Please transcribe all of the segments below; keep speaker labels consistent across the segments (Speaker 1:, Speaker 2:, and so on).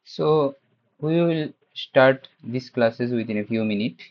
Speaker 1: So we will start these classes within a few minutes.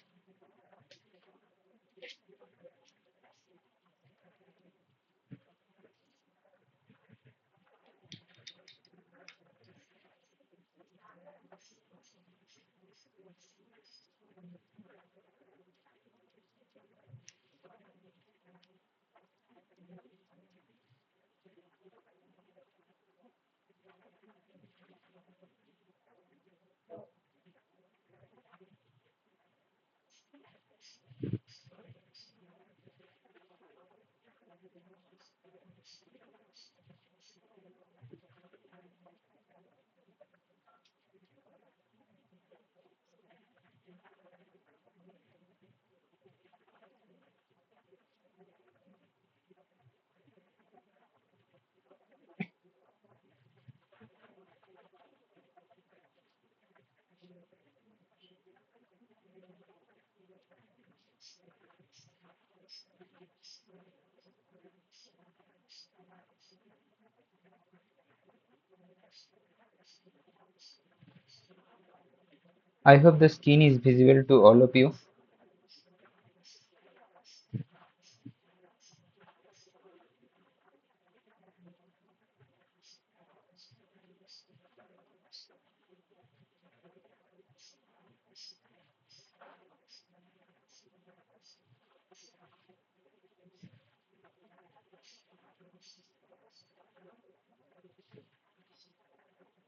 Speaker 1: I hope the screen is visible to all of you.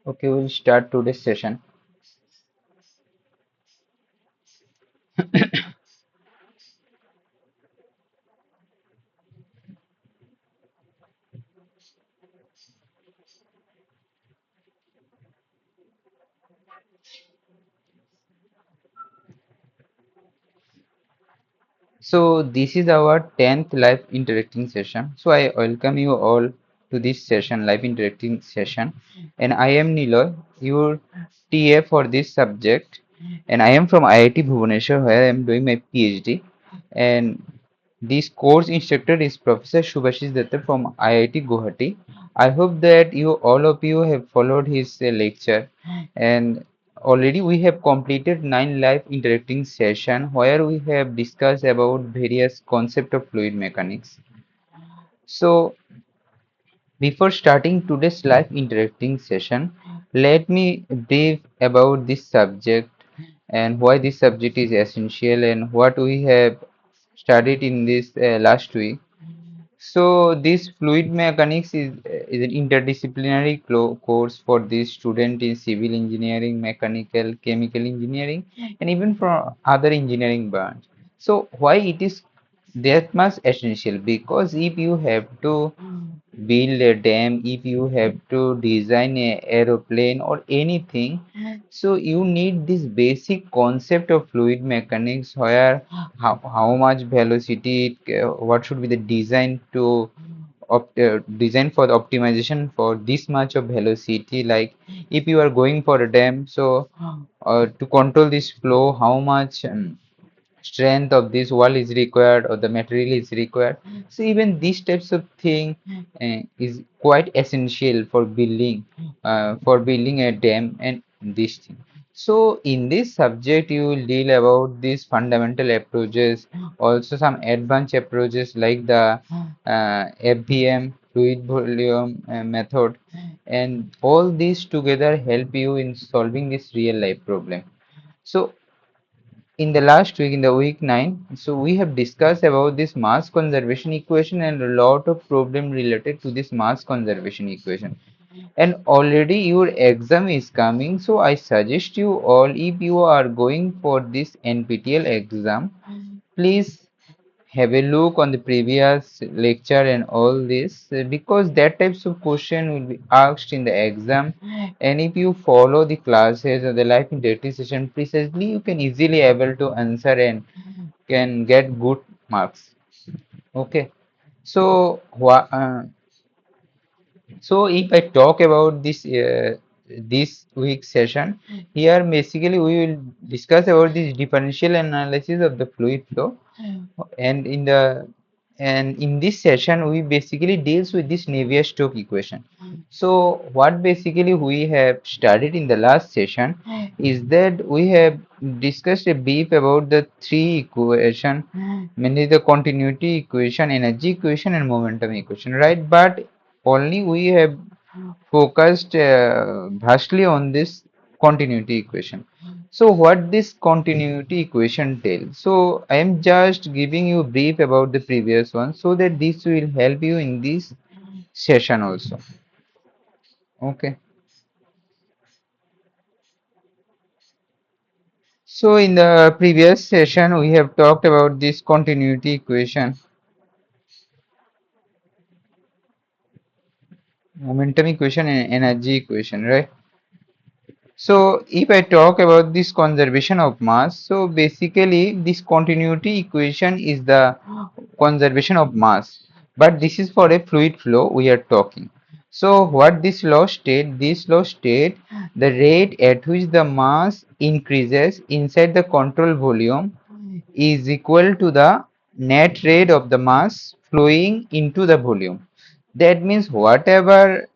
Speaker 1: Okay, we'll start today's session. So this is our 10th live interacting session. So I welcome you all to this session, live interacting session. And I am Niloy, your TA for this subject. And I am from IIT Bhubaneswar where I am doing my PhD. And this course instructor is Professor Shubhashish Datta from IIT Guwahati. I hope that you all of you have followed his lecture, and already we have completed 9 live interacting session where we have discussed about various concept of fluid mechanics. So before starting today's live interacting session, let me brief about this subject and why this subject is essential and what we have studied in this last week. So this fluid mechanics is an interdisciplinary course for this student in civil engineering, mechanical, chemical engineering, and even for other engineering branch. So why it is that much essential? Because if you have to build a dam, if you have to design a aeroplane or anything, so you need this basic concept of fluid mechanics where how much velocity, what should be the design to design for the optimization for this much of velocity. Like if you are going for a dam, so to control this flow, how much strength of this wall is required or the material is required. So even these types of thing is quite essential for building a dam and this thing. So in this subject you will deal about these fundamental approaches, also some advanced approaches like the FVM, fluid volume method, and all these together help you in solving this real life problem. So in the last week, in the week 9, so we have discussed about this mass conservation equation and a lot of problem related to this mass conservation equation. And already your exam is coming, so I suggest you all, if you are going for this NPTEL exam, please have a look on the previous lecture and all this, because that types of question will be asked in the exam, and if you follow the classes or the live interactive session precisely, you can easily able to answer and can get good marks. Okay, so so if I talk about this week's session, here basically we will discuss about this differential analysis of the fluid flow, and in the and in this session we basically deals with this Navier-Stokes equation. So what basically we have studied in the last session is that we have discussed a brief about the three equation, mainly the continuity equation, energy equation, and momentum equation, right? But only we have focused vastly on this continuity equation. So what this continuity equation tells? So I am just giving you brief about the previous one so that this will help you in this session also. Okay. So in the previous session we have talked about this continuity equation, momentum equation and energy equation, right? So if I talk about this conservation of mass, so basically this continuity equation is the conservation of mass, but this is for a fluid flow we are talking. So what this law state? This law state the rate at which the mass increases inside the control volume is equal to the net rate of the mass flowing into the volume. That means whatever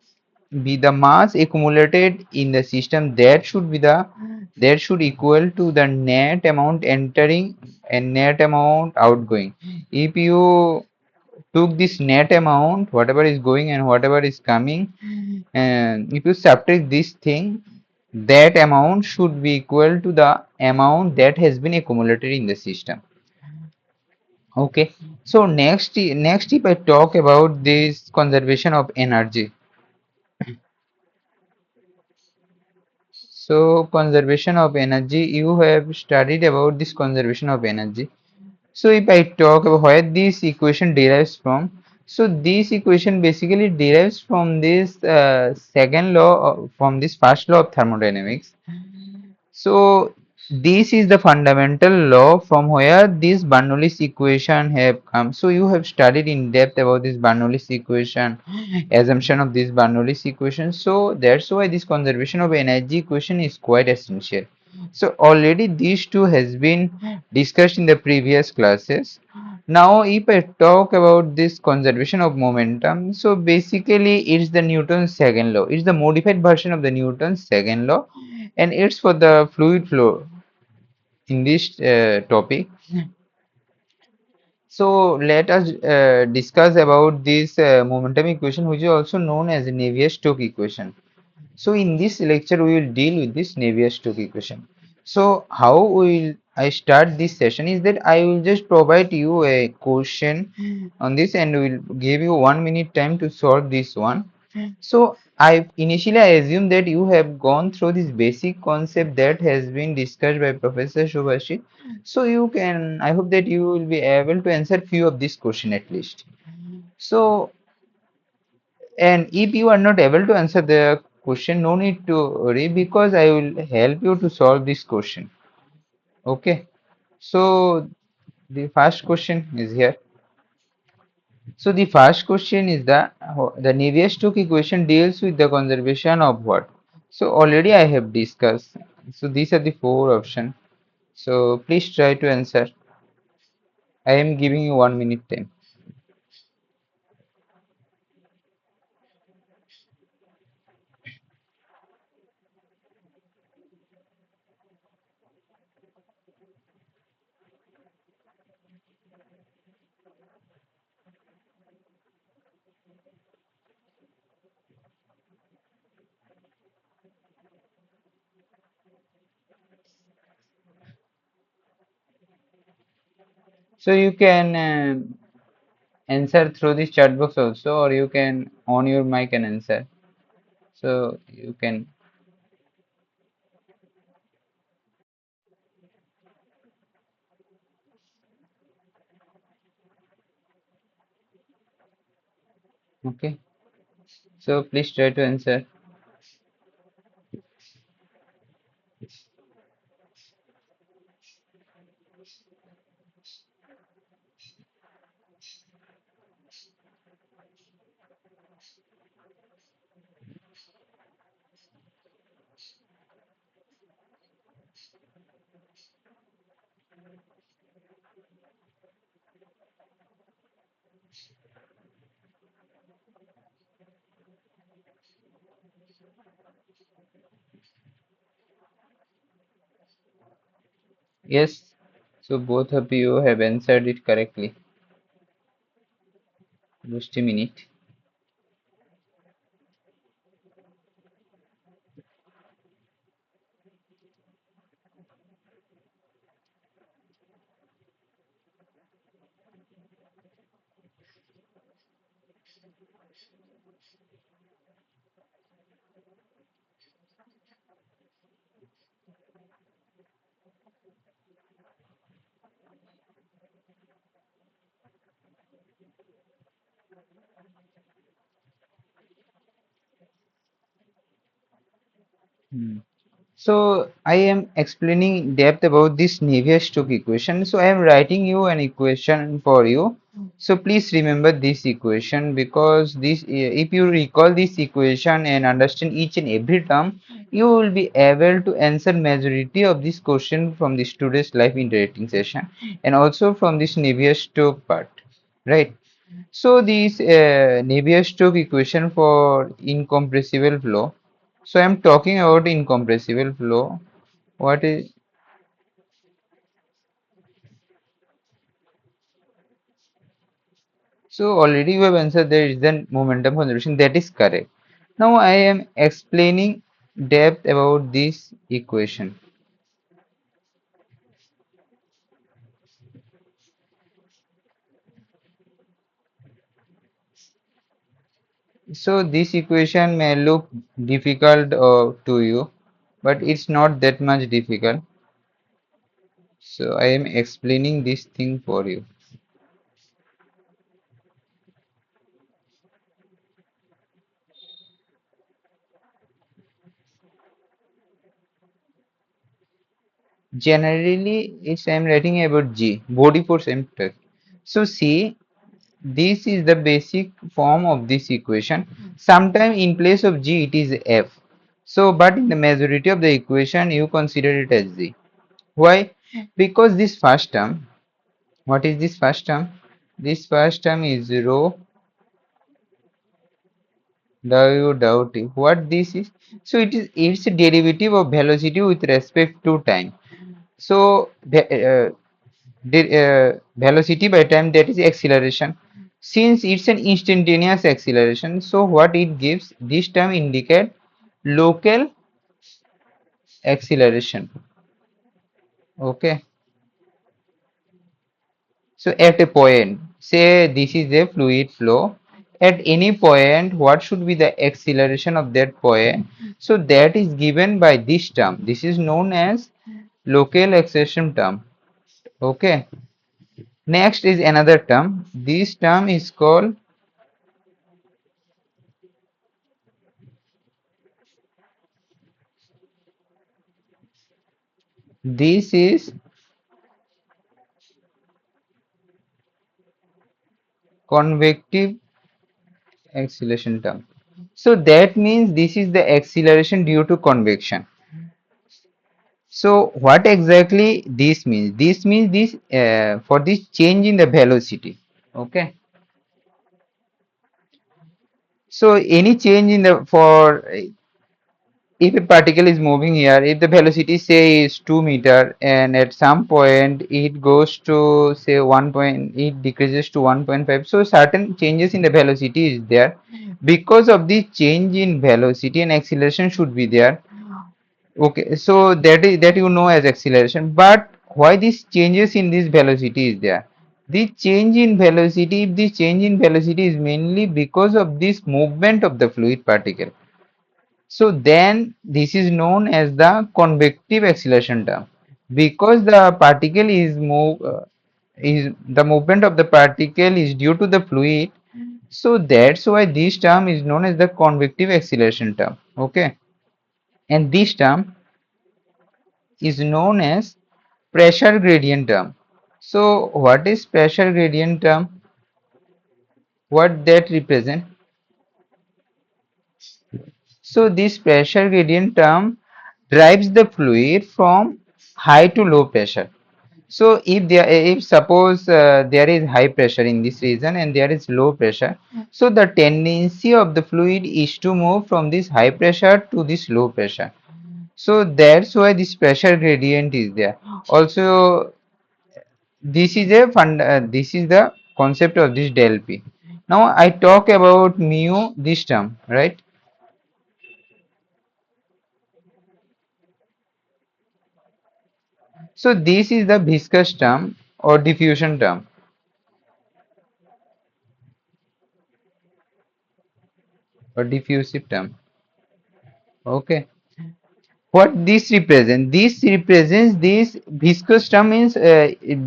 Speaker 1: be the mass accumulated in the system, that should equal to the net amount entering and net amount outgoing. If you took this net amount, whatever is going and whatever is coming, and if you subtract this thing, that amount should be equal to the amount that has been accumulated in the system. Okay, so next if I talk about this conservation of energy. So conservation of energy, you have studied about this conservation of energy. So if I talk about where this equation derives from, so this equation basically derives from this second law, from this first law of thermodynamics. So this is the fundamental law from where this Bernoulli's equation have come. So you have studied in depth about this Bernoulli's equation, assumption of this Bernoulli's equation. So that's why this conservation of energy equation is quite essential. So already these two has been discussed in the previous classes. Now if I talk about this conservation of momentum, so basically it's the Newton's second law. It's the modified version of the Newton's second law, and it's for the fluid flow in this topic. So let us discuss about this momentum equation, which is also known as the Navier-Stokes equation. So in this lecture we will deal with this Navier-Stokes equation. So how will I start this session is that I will just provide you a question on this and will give you 1 minute time to solve this one. So I assume that you have gone through this basic concept that has been discussed by Professor Shubhashi. So you can, I hope that you will be able to answer few of this question at least. So, and if you are not able to answer the question, no need to worry because I will help you to solve this question. Okay. So the first question is here. So the first question is the Navier-Stokes equation deals with the conservation of what? So already I have discussed. So these are the four options. So please try to answer. I am giving you 1 minute time. So you can answer through this chat box also, or you can on your mic and answer. So you can. Okay. So please try to answer. Yes. So both of you have answered it correctly. Just a minute. Hmm. So I am explaining in depth about this Navier-Stokes equation. So I am writing you an equation for you. So please remember this equation, because this, if you recall this equation and understand each and every term, you will be able to answer majority of this question from this today's live interacting session and also from this Navier-Stokes part, right? So this Navier-Stokes equation for incompressible flow. So I'm talking about incompressible flow. What is, so already you have answered there is the momentum conservation. That is correct. Now I am explaining depth about this equation. So this equation may look difficult to you, but it's not that much difficult. So I am explaining this thing for you. Generally, it's I'm writing about G, body force impact. So see, this is the basic form of this equation. Sometimes in place of G it is F. So but in the majority of the equation you consider it as G. Why? Because this first term, what is this first term? This first term is rho w dou t. What this is? So it's a derivative of velocity with respect to time. So velocity by time, that is acceleration. Since it's an instantaneous acceleration, so what it gives, this term indicate local acceleration. Okay. So at a point, say this is a fluid flow. At any point, what should be the acceleration of that point? So that is given by this term. This is known as local acceleration term. Okay. Next is another term. This term is called, this is convective acceleration term. So that means this is the acceleration due to convection. So what exactly this means? This means this for this change in the velocity. Okay. So any change in the, for if a particle is moving here, if the velocity say is 2 meter and at some point it goes to say 1 point, it decreases to 1.5. So certain changes in the velocity is there. Because of the change in velocity, and acceleration should be there. Okay, so that is that you know as acceleration. But why these changes in this velocity is there? The change in velocity, if the change in velocity is mainly because of this movement of the fluid particle, so then this is known as the convective acceleration term, because the particle is is the movement of the particle is due to the fluid. So that's why this term is known as the convective acceleration term. Okay, and this term is known as pressure gradient term. So what is pressure gradient term? What that represent? So this pressure gradient term drives the fluid from high to low pressure. So if suppose there is high pressure in this region and there is low pressure, so the tendency of the fluid is to move from this high pressure to this low pressure. So that's why this pressure gradient is there. Also, this is the concept of this del P. Now I talk about mu this term, right? So this is the viscous term or diffusion term. Or diffusive term. Okay. What this represents? This represents this viscous term means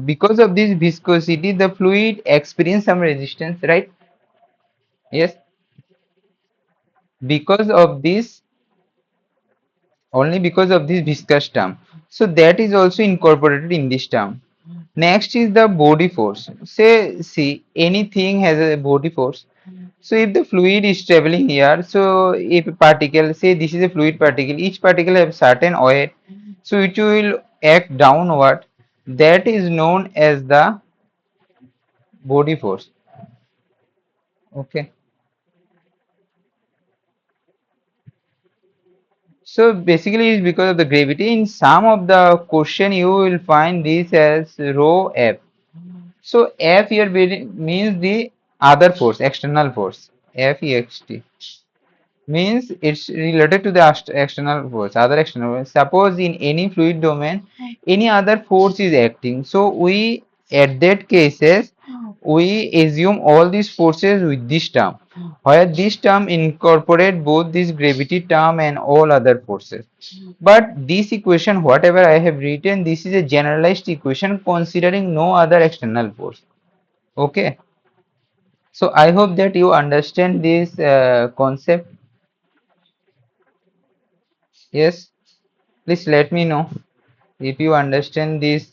Speaker 1: because of this viscosity, the fluid experience some resistance, right? Yes. Because of this, only because of this viscous term. So that is also incorporated in this term. Next is the body force. Say, see, anything has a body force. So if the fluid is traveling here, so if a particle, say this is a fluid particle, each particle has certain weight, so it will act downward. That is known as the body force. Okay. So basically it's because of the gravity. In some of the question you will find this as rho F. So F here means the other force, external force. FEXT means it's related to the external force, other external force. Suppose in any fluid domain, any other force is acting. So we, at that cases, we assume all these forces with this term, where this term incorporate both this gravity term and all other forces. But this equation, whatever I have written, this is a generalized equation considering no other external force. Okay. So I hope that you understand this concept. Yes. Please let me know if you understand this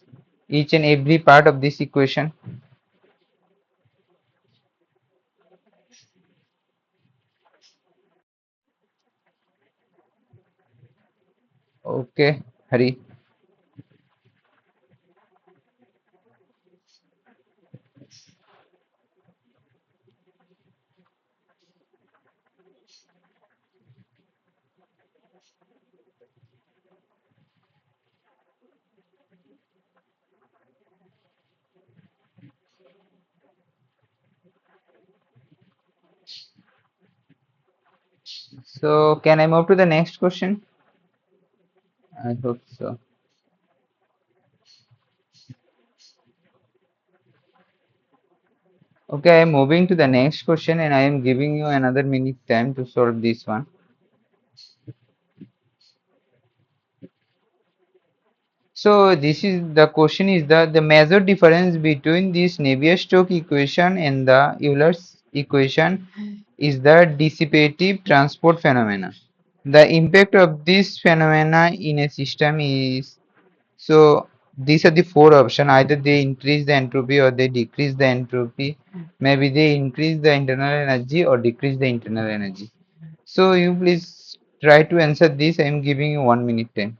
Speaker 1: each and every part of this equation. Okay, Hari. So can I move to the next question? I hope so. Okay, I am moving to the next question and I am giving you another minute time to solve this one. So this is the question is the major difference between this Navier-Stokes equation and the Euler's equation is the dissipative transport phenomena. The impact of this phenomena in a system is, so these are the four options. Either they increase the entropy or they decrease the entropy. Maybe they increase the internal energy or decrease the internal energy. So you please try to answer this. I am giving you 1 minute time.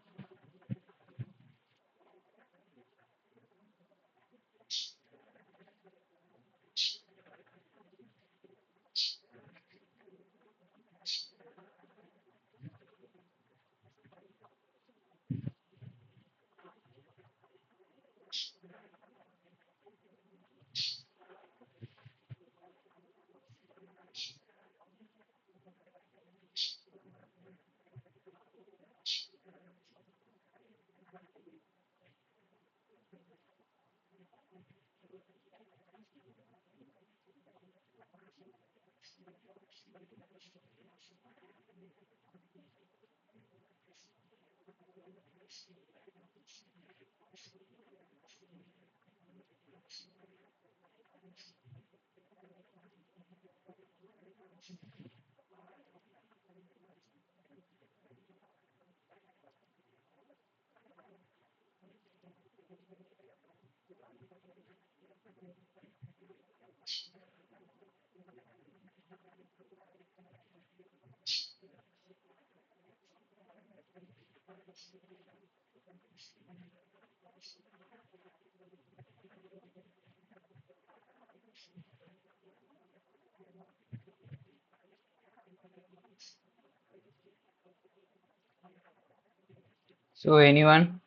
Speaker 1: So anyone?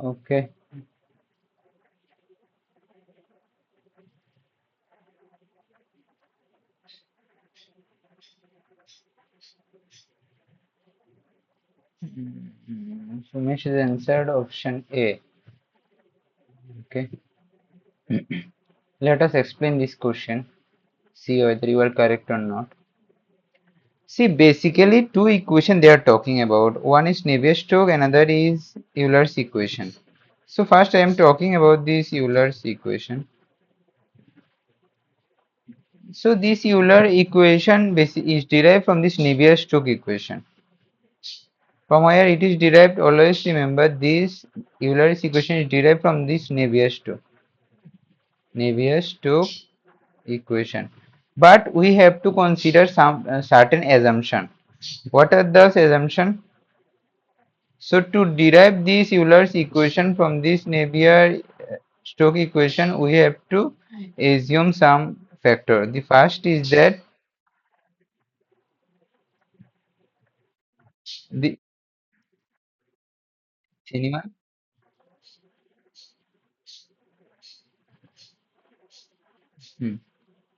Speaker 1: Okay. So Mesh is answered option A. Okay. Let us explain this question. See whether you are correct or not. See, basically two equation they are talking about. One is Navier-Stokes, another is Euler's equation. So first I am talking about this Euler's equation. So this Euler equation is derived from this Navier-Stokes equation. From where it is derived, always remember this Euler's equation is derived from this Navier-Stokes equation. But we have to consider some certain assumption. What are those assumption? So to derive this Euler's equation from this Navier-Stokes equation, we have to assume some factor. The first is that the cinema. Hmm.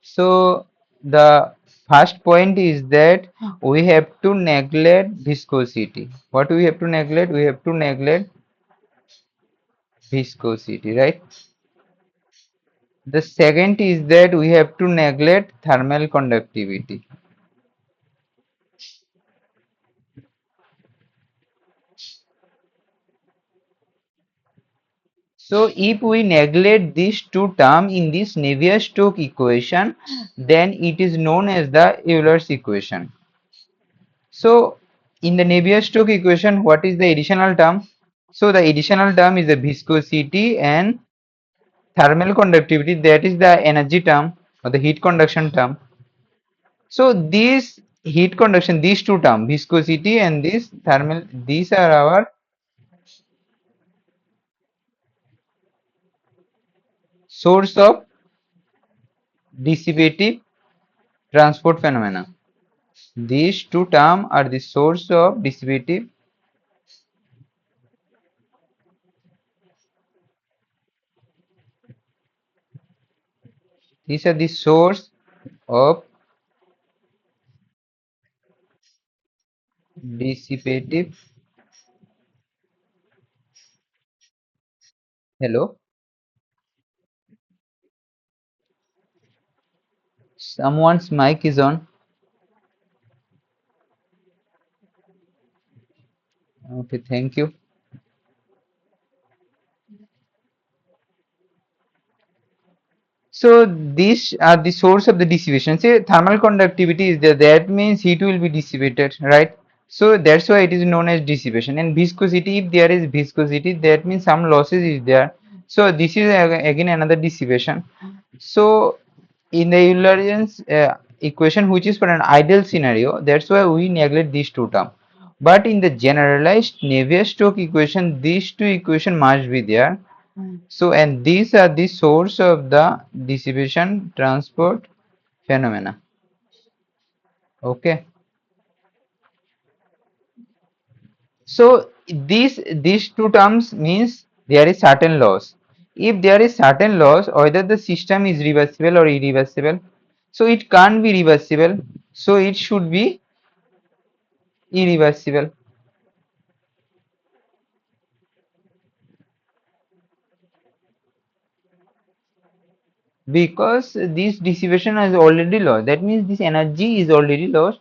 Speaker 1: So the first point is that we have to neglect viscosity. What we have to neglect? We have to neglect viscosity, right? The second is that we have to neglect thermal conductivity. So if we neglect these two terms in this Navier-Stokes equation, then it is known as the Euler's equation. So in the Navier-Stokes equation, what is the additional term? So the additional term is the viscosity and thermal conductivity, that is the energy term or the heat conduction term. So these heat conduction, these two terms, viscosity and this thermal, these are our source of dissipative transport phenomena. These two terms are the source of dissipative. These are the source of dissipative. Hello, someone's mic is on. Okay, thank you. So these are the source of the dissipation. Say thermal conductivity is there. That means heat will be dissipated, right? So that's why it is known as dissipation. And viscosity, if there is viscosity, that means some losses is there. So this is again another dissipation. So in the Eulerian's equation, which is for an ideal scenario, that's why we neglect these two terms. But in the generalized Navier-Stokes equation, these two equation must be there. So, and these are the source of the dissipation transport phenomena. Okay. So these two terms means there is certain loss. If there is certain loss, whether the system is reversible or irreversible, so it can't be reversible. So it should be irreversible because this dissipation is already lost. That means this energy is already lost.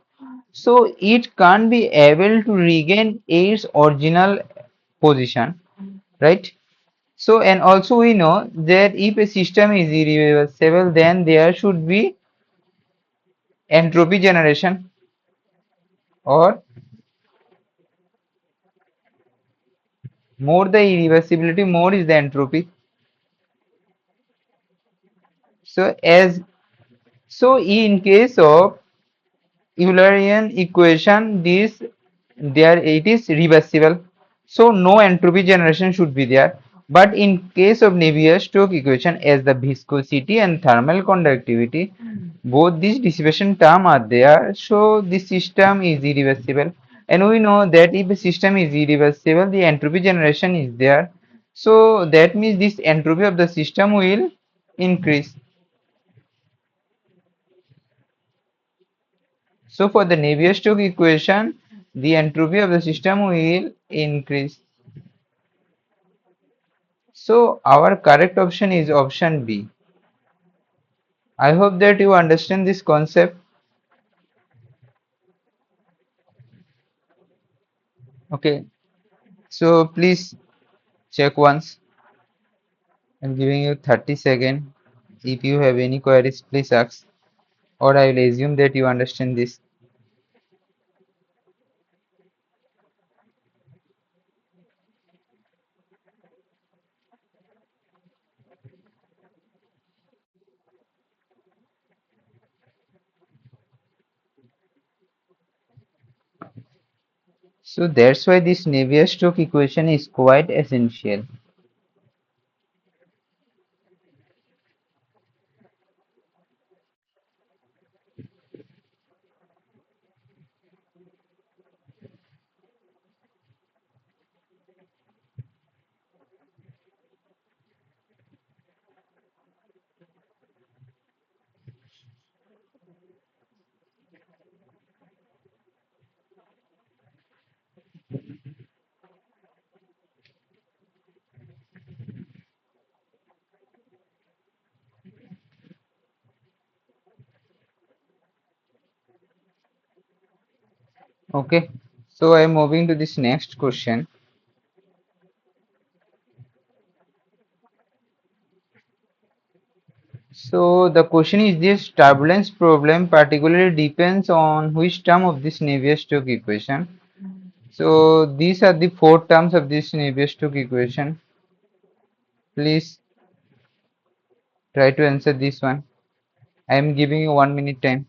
Speaker 1: So it can't be able to regain its original position, right? So and also we know that if a system is irreversible, then there should be entropy generation, or more the irreversibility, more is the entropy. So as so in case of Eulerian equation, this there it is reversible, so no entropy generation should be there. But in case of Navier-Stokes equation, as the viscosity and thermal conductivity, both these dissipation terms are there, so this system is irreversible. And we know that if a system is irreversible, the entropy generation is there. So that means this entropy of the system will increase. So for the Navier-Stokes equation, the entropy of the system will increase. So our correct option is option B. I hope that you understand this concept. Okay, so please check once. I'm giving you 30 seconds. If you have any queries, please ask, or I will assume that you understand this. So that's why this Navier-Stokes equation is quite essential. Okay, so I'm moving to this next question. So the question is this turbulence problem particularly depends on which term of this Navier-Stokes equation. So these are the four terms of this Navier-Stokes equation. Please try to answer this one. I am giving you 1 minute time.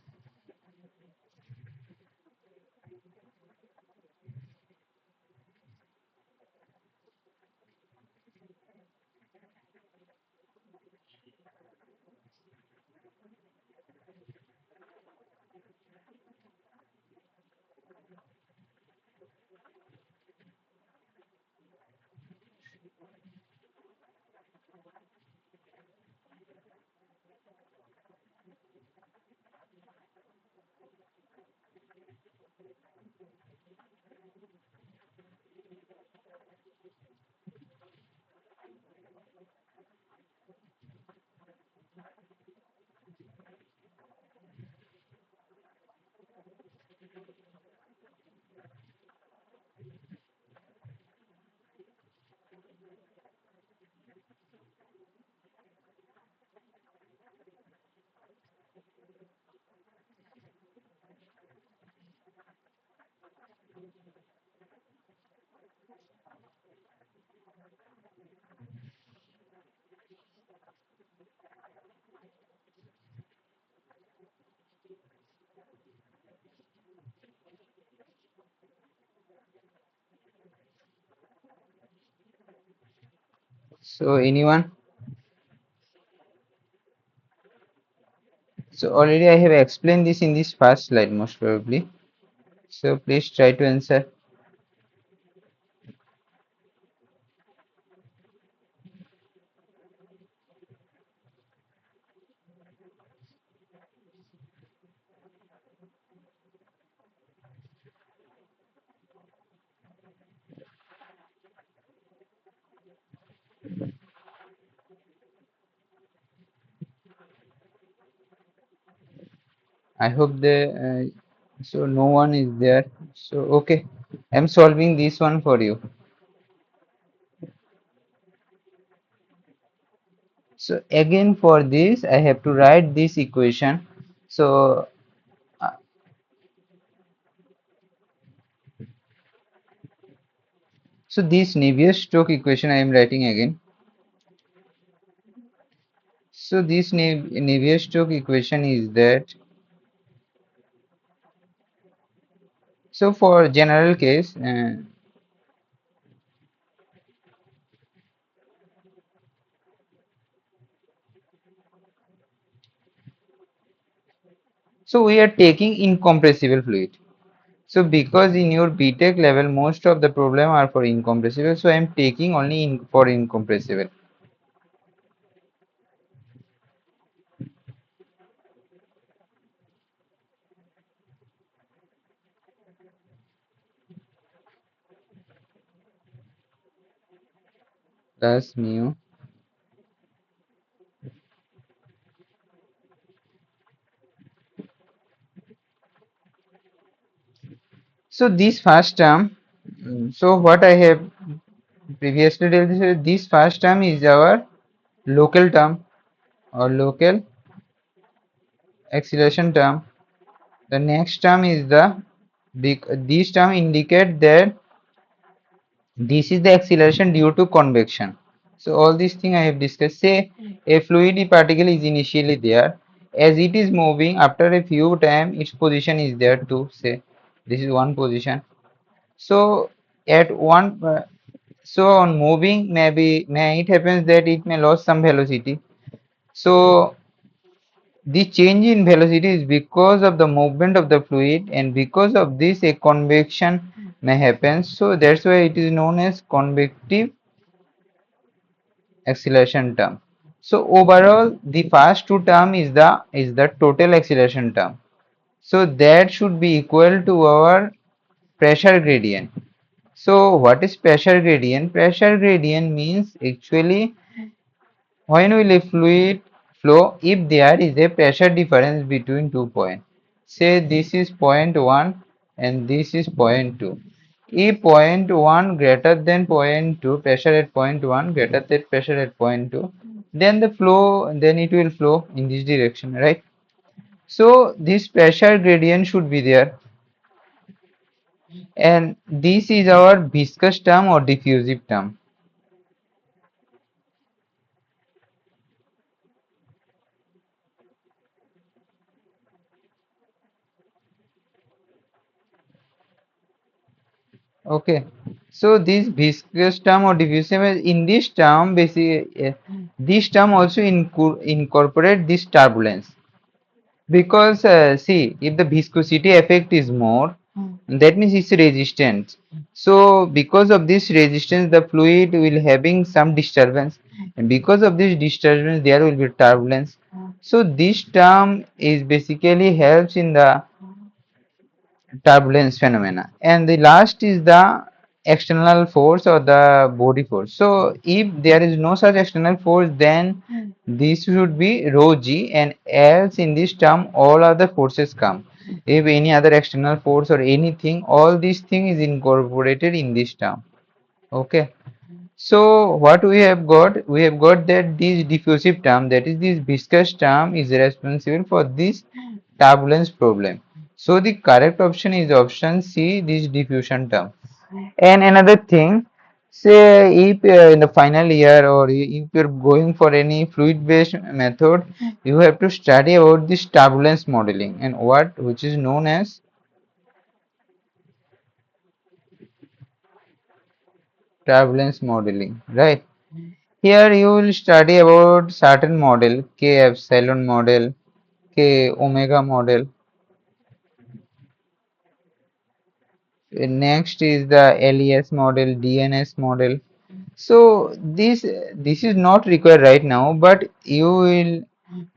Speaker 1: So anyone? So already I have explained this in this first slide most probably. So please try to answer. I hope so no one is there. So okay, I'm solving this one for you. So again for this I have to write this equation. So uh, so this Navier-Stokes equation I am writing again. So this Navier-Stokes equation is that. So for general case, So we are taking incompressible fluid. So because in your BTech level most of the problem are for incompressible, so I am taking only for incompressible. Plus mu. So this first term, so what I have previously told you, this first term is our local term or local acceleration term. The next term is the this term indicate that this is the acceleration due to convection. So all these things I have discussed. Say a fluid particle is initially there. As it is moving, after a few time, its position is there too. Say this is one position. So at one, so on moving, may it happens that it may lose some velocity. So the change in velocity is because of the movement of the fluid, and because of this a convection may happen. So that's why it is known as convective acceleration term. So overall the first two term is the total acceleration term. So that should be equal to our pressure gradient. So what is pressure gradient? Pressure gradient means actually when will a fluid flow if there is a pressure difference between 2 points? Say this is point 1 and this is point 2. If point 1 greater than point 2, pressure at point 1 greater than pressure at point 2, then it will flow in this direction, right? So this pressure gradient should be there, and this is our viscous term or diffusive term. Okay, so this viscous term or diffusive, in this term, basically, this term also incorporate this turbulence, because see, if the viscosity effect is more, that means it's resistance. So because of this resistance, the fluid will having some disturbance, and because of this disturbance, there will be turbulence. So this term is basically helps in the turbulence phenomena, and the last is the external force or the body force. So if there is no such external force, then this should be rho g, and else in this term all other forces come. If any other external force or anything, all these thing is incorporated in this term. Okay, so what we have got? We have got that this diffusive term, that is this viscous term, is responsible for this turbulence problem. So the correct option is option C, this diffusion term. And another thing, say if in the final year or if you're going for any fluid based method, you have to study about this turbulence modeling, and what which is known as turbulence modeling, right? Here you will study about certain model, K epsilon model, K omega model. Next is the LES model, DNS model. So this is not required right now, but you will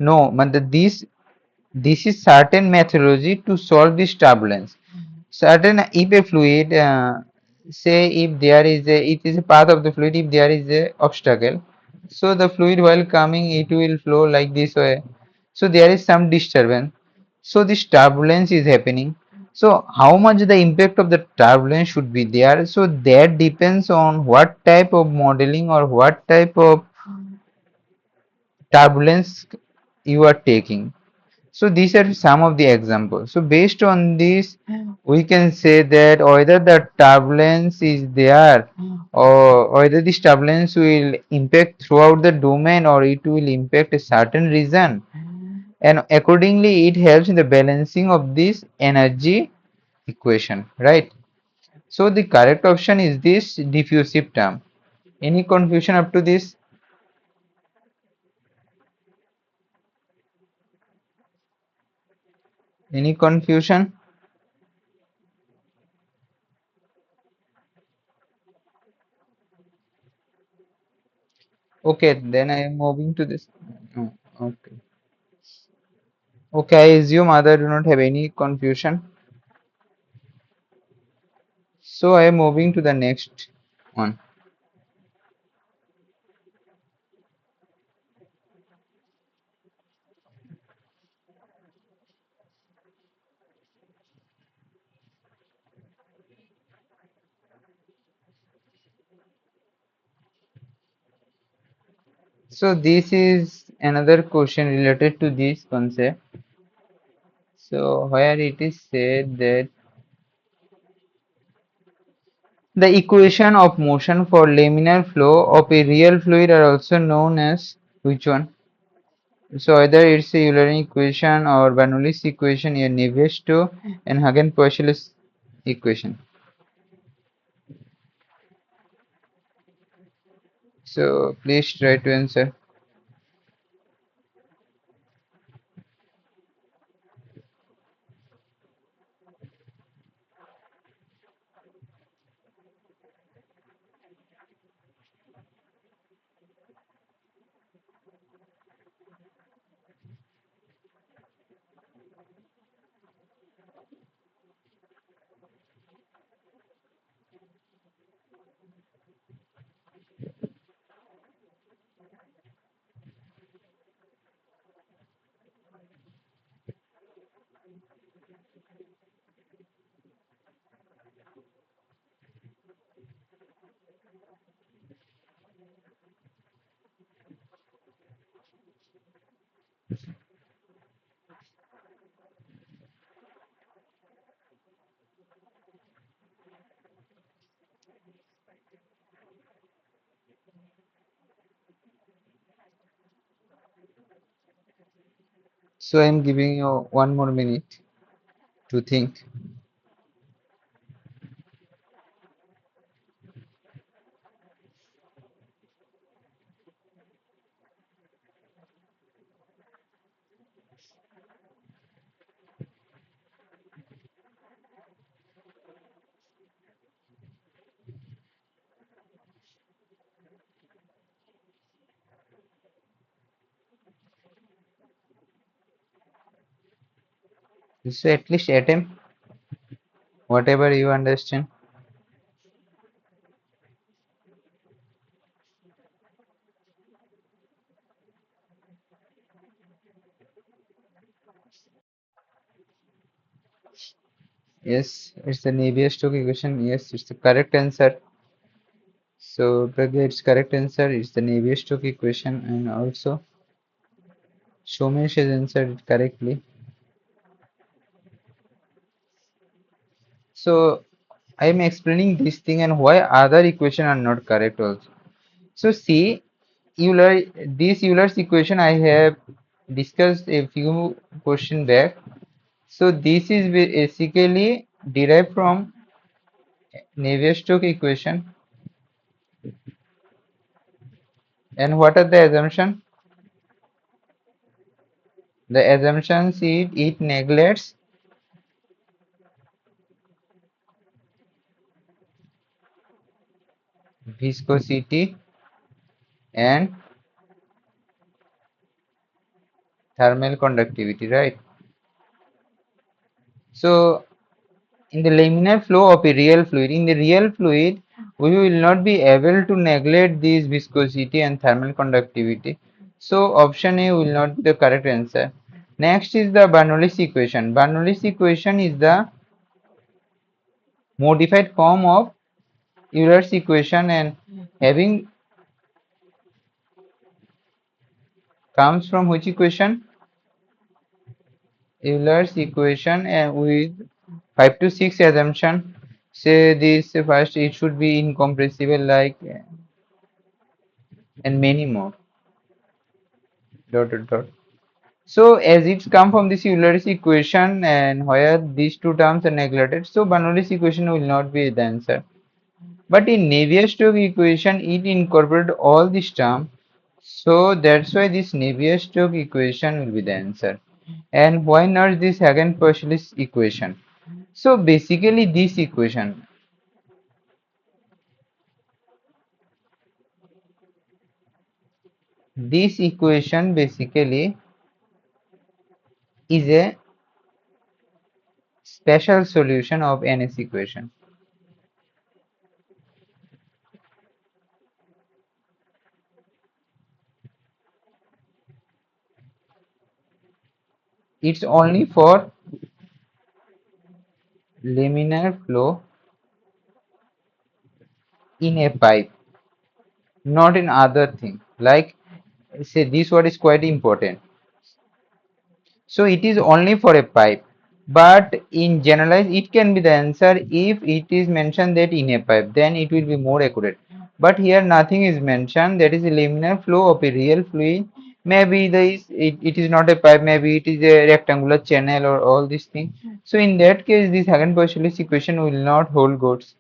Speaker 1: know that this is certain methodology to solve this turbulence. Certain if a fluid, say if there is a, it is a path of the fluid, if there is a obstacle, so the fluid while coming it will flow like this way. So there is some disturbance, so this turbulence is happening. So how much the impact of the turbulence should be there, so that depends on what type of modeling or what type of turbulence you are taking. So these are some of the examples. So based on this, we can say that whether the turbulence is there or whether this turbulence will impact throughout the domain or it will impact a certain region. And accordingly, it helps in the balancing of this energy equation, right? So the correct option is this diffusive term. Any confusion up to this? Any confusion? Okay, then I am moving to this. No, okay. Okay, I assume other do not have any confusion. So I am moving to the next one. So this is another question related to this concept. So where it is said that the equation of motion for laminar flow of a real fluid are also known as which one? So either it's a Euler equation or Bernoulli's equation, a Navier-Stokes and Hagen-Poiseuille's equation. So please try to answer. So I'm giving you 1 more minute to think. So at least attempt whatever you understand. Yes, it's the Navier-Stokes equation. Yes, it's the correct answer. So Pragya, its correct answer is the Navier-Stokes equation, and also Somesh has answered it correctly. So I am explaining this thing and why other equation are not correct also. So see, Euler, this Euler's equation I have discussed a few question back. So this is basically derived from Navier-Stokes equation. And what are the assumption? The assumptions is it neglects viscosity and thermal conductivity, right? So in the laminar flow of a real fluid, in the real fluid, we will not be able to neglect this viscosity and thermal conductivity. So option A will not be the correct answer. Next is the Bernoulli's equation. Bernoulli's equation is the modified form of Euler's equation and having comes from which equation? Euler's equation and with 5 to 6 assumption. Say this first it should be incompressible like and many more. Dot dot dot. So as it's come from this Euler's equation and where these two terms are neglected, so Bernoulli's equation will not be the answer. But in Navier-Stokes equation, it incorporated all these terms. So that's why this Navier-Stokes equation will be the answer. And why not this Hagen-Poiseuille equation? So basically this equation basically is a special solution of NS equation. It's only for laminar flow in a pipe, not in other thing. Like say this word is quite important. So it is only for a pipe. But in generalized, it can be the answer if it is mentioned that in a pipe, then it will be more accurate. But here nothing is mentioned. That is a laminar flow of a real fluid. Maybe it is not a pipe. Maybe it is a rectangular channel or all these things. So in that case, this Hagen-Poiseuille equation will not hold goods.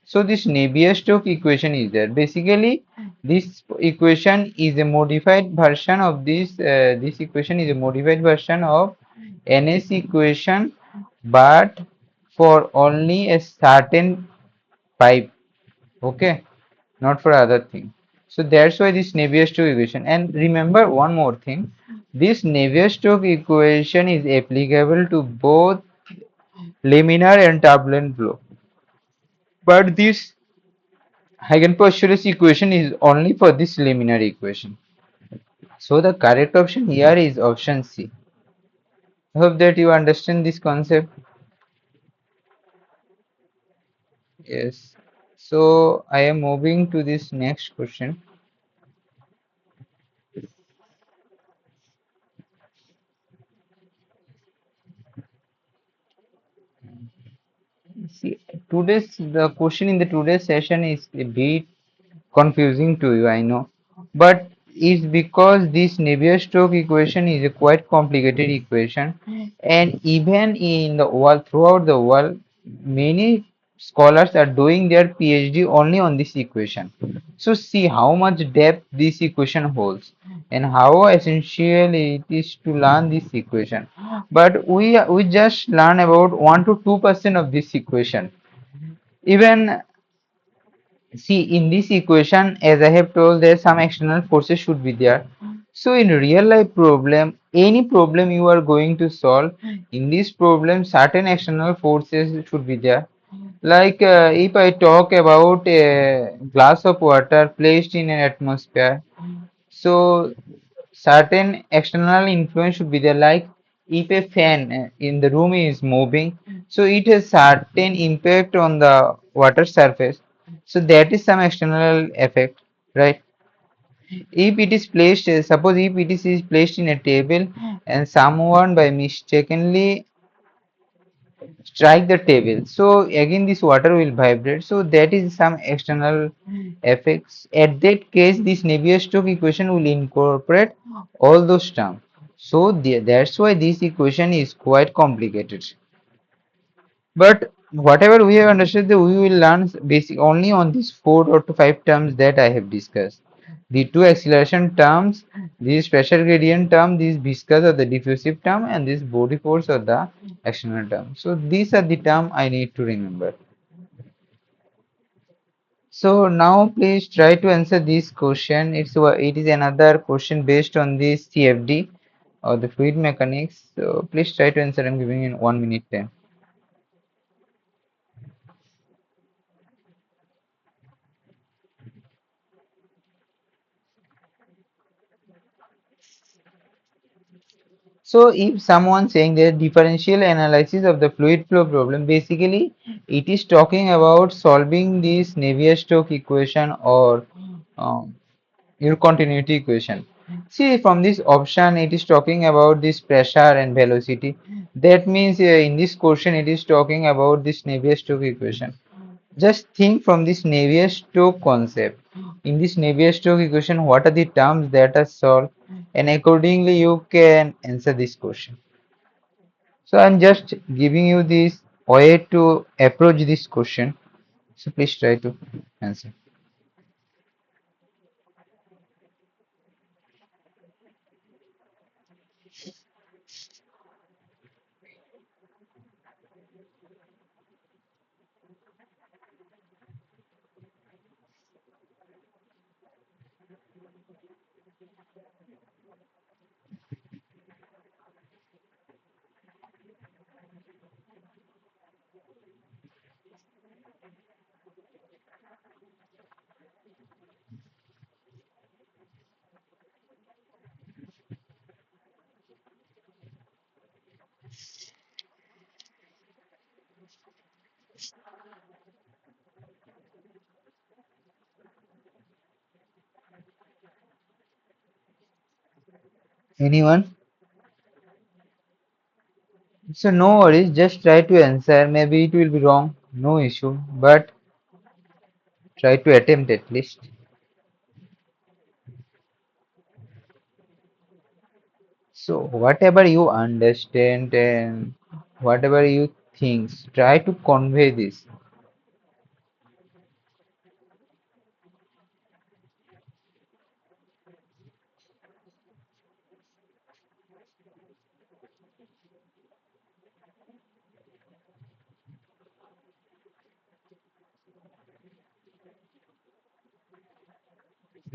Speaker 1: So this Navier-Stokes equation is there. Basically, this equation is a modified version of this equation is a modified version of NS equation, but for only a certain pipe. Okay, not for other thing. So that's why this Navier-Stokes equation. And remember one more thing. This Navier-Stokes equation is applicable to both laminar and turbulent flow. But this Hagen-Poiseuille equation is only for this laminar equation. So the correct option here is option C. I hope that you understand this concept. Yes. So I am moving to this next question. See, the question in the today's session is a bit confusing to you, I know, but it's because this Navier-Stokes equation is a quite complicated equation, and even in the world, throughout the world, many scholars are doing their PhD only on this equation. So see how much depth this equation holds and how essential it is to learn this equation. But we just learn about 1 to 2% of this equation. Even see, in this equation, as I have told, there some external forces should be there. So in real life problem, any problem you are going to solve, in this problem, certain external forces should be there. Like if I talk about a glass of water placed in an atmosphere, so certain external influence should be there. Like if a fan in the room is moving, so it has certain impact on the water surface. So that is some external effect, right? If it is placed, suppose if is placed in a table and someone by mistakenly strike the table, so again this water will vibrate, so that is some external effects. At that case this Navier-Stokes equation will incorporate all those terms. So that's why this equation is quite complicated. But whatever we have understood, we will learn basic only on these 4 or 5 terms that I have discussed. The two acceleration terms, this pressure gradient term, this viscous or the diffusive term, and this body force or the external term. So these are the term I need to remember. So now please try to answer this question. It is another question based on this CFD or the fluid mechanics. So please try to answer. I'm giving you 1 minute time. So if someone saying that differential analysis of the fluid flow problem, basically it is talking about solving this Navier-Stokes equation or um, your continuity equation. See from this option it is talking about this pressure and velocity. That means in this question it is talking about this Navier-Stokes equation. Just think from this Navier-Stokes concept. In this Navier-Stokes equation, what are the terms that are solved, and accordingly you can answer this question. So I'm just giving you this way to approach this question. So please try to answer. Anyone? So no worries, just try to answer. Maybe it will be wrong, no issue, but try to attempt at least. So whatever you understand and whatever you think, try to convey this.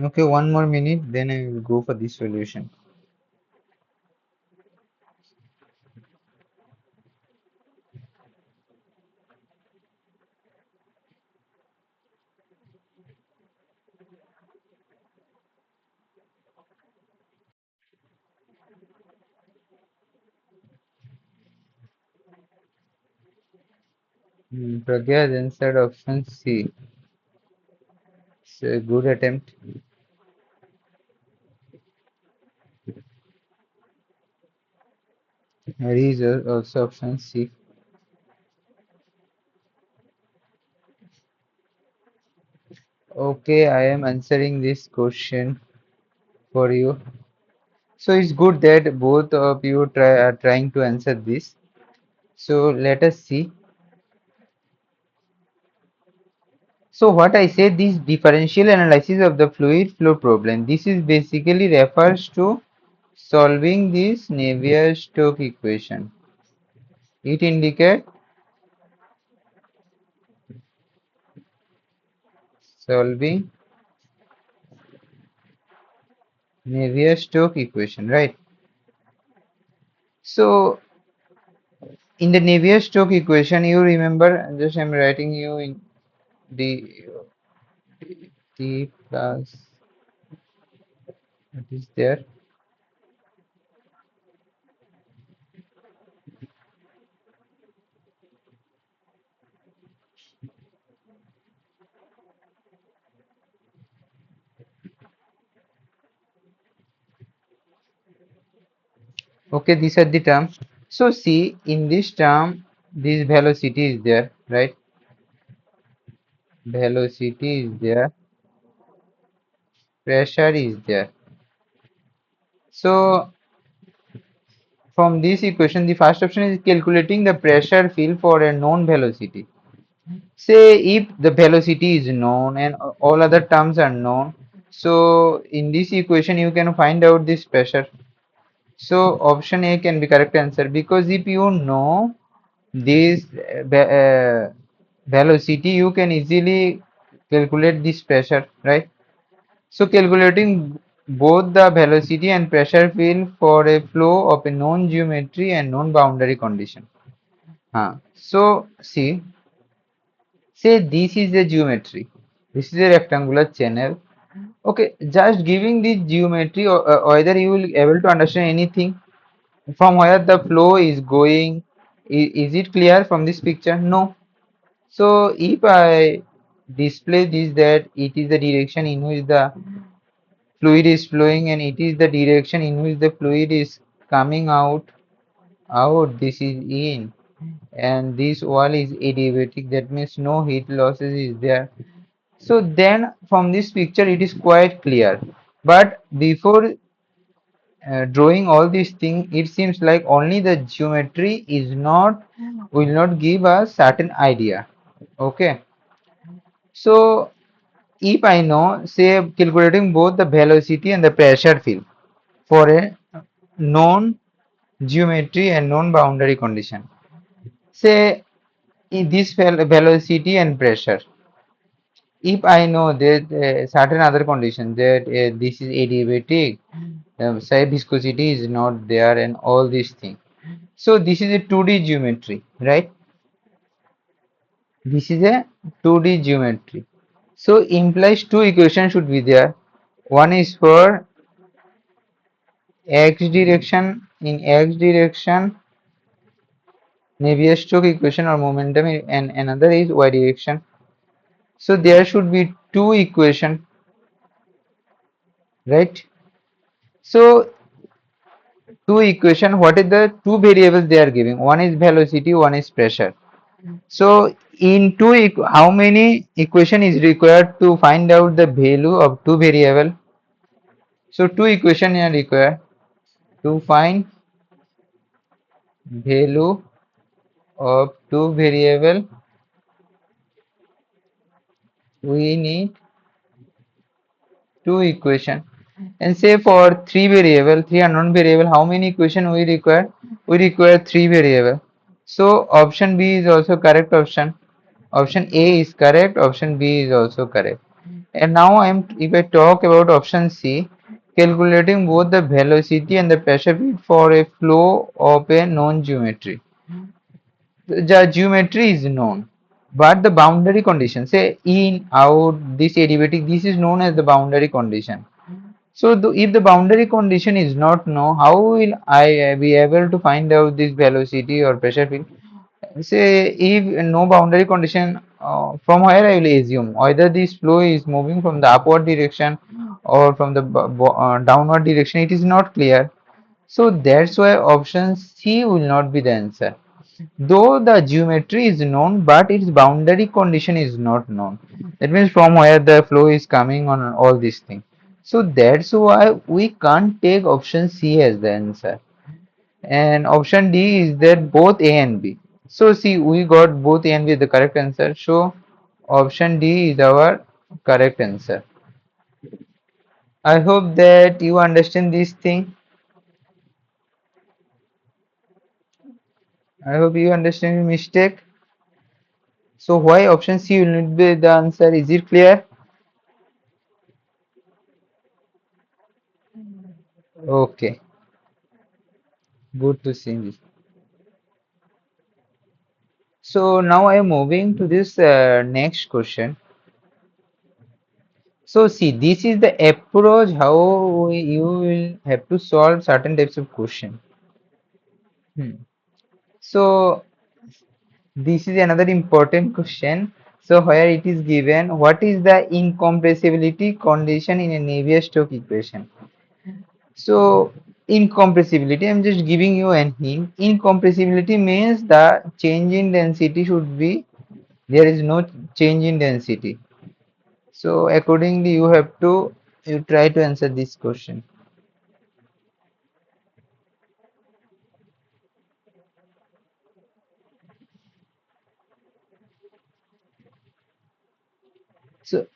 Speaker 1: Okay, one more minute, then I will go for the solution. Pragya has answered option C. It's a good attempt. Hari is also option C. Okay, I am answering this question for you. So it's good that both of you are trying to answer this. So let us see. So what I said, this differential analysis of the fluid flow problem, this is basically refers to solving this Navier-Stokes equation. It indicates solving Navier-Stokes equation, right? So in the Navier-Stokes equation, you remember, just I'm writing you in the T plus what is there? Okay, these are the terms. So see, in this term, this velocity is there, right? Velocity is there, pressure is there. So from this equation, the first option is calculating the pressure field for a known velocity. Say if the velocity is known and all other terms are known, so in this equation you can find out this pressure. So option A can be correct answer, because if you know this velocity, you can easily calculate this pressure, right? So calculating both the velocity and pressure field for a flow of a known geometry and known boundary condition. So see, say this is a geometry. This is a rectangular channel. Okay, just giving the geometry, whether you will able to understand anything from where the flow is going. Is it clear from this picture? No. So if I display this, that it is the direction in which the fluid is flowing and it is the direction in which the fluid is coming out, this is in, and this wall is adiabatic, that means no heat losses is there. So then from this picture it is quite clear, but before drawing all these things, it seems like only the geometry is not will not give a certain idea. Okay, so if I know, say, calculating both the velocity and the pressure field for a known geometry and known boundary condition, say in this velocity and pressure. if I know that certain other condition that this is adiabatic, say viscosity is not there and all these things. So this is a 2D geometry, right? This is a 2D geometry. So implies two equations should be there. One is for x direction, in x direction Navier-Stroke equation or momentum, and another is y direction. So there should be two equation, right? So two equation, what is the two variables they are giving? One is velocity, one is pressure. So in how many equation is required to find out the value of two variable? So two equation are required to find value of two variable. We need two equation, and say for three unknown variable, how many equation we require? We require three variable. So option B is also correct option. Option A is correct, option B is also correct. And now if I talk about option C, calculating both the velocity and the pressure field for a flow of a known geometry. The geometry is known, but the boundary condition, say in, out, this adiabatic, this is known as the boundary condition. So if the boundary condition is not known, how will I be able to find out this velocity or pressure field? Say if no boundary condition, from where I will assume either this flow is moving from the upward direction or from the downward direction, it is not clear. So that's why option C will not be the answer. Though the geometry is known, but its boundary condition is not known. That means from where the flow is coming on all these things. So that's why we can't take option C as the answer. And option D is that both A and B. So see, we got both A and B the correct answer. So option D is our correct answer. I hope that you understand this thing. I hope you understand your mistake. So why option C will not be the answer? Is it clear? Okay, good to see this. So now I am moving to this next question. So see, this is the approach how you will have to solve certain types of question. Hmm. So this is another important question. So where it is given, what is the incompressibility condition in a Navier-Stokes equation? So incompressibility, I'm just giving you an hint. Incompressibility means the change in density should be, there is no change in density. So accordingly, you try to answer this question. So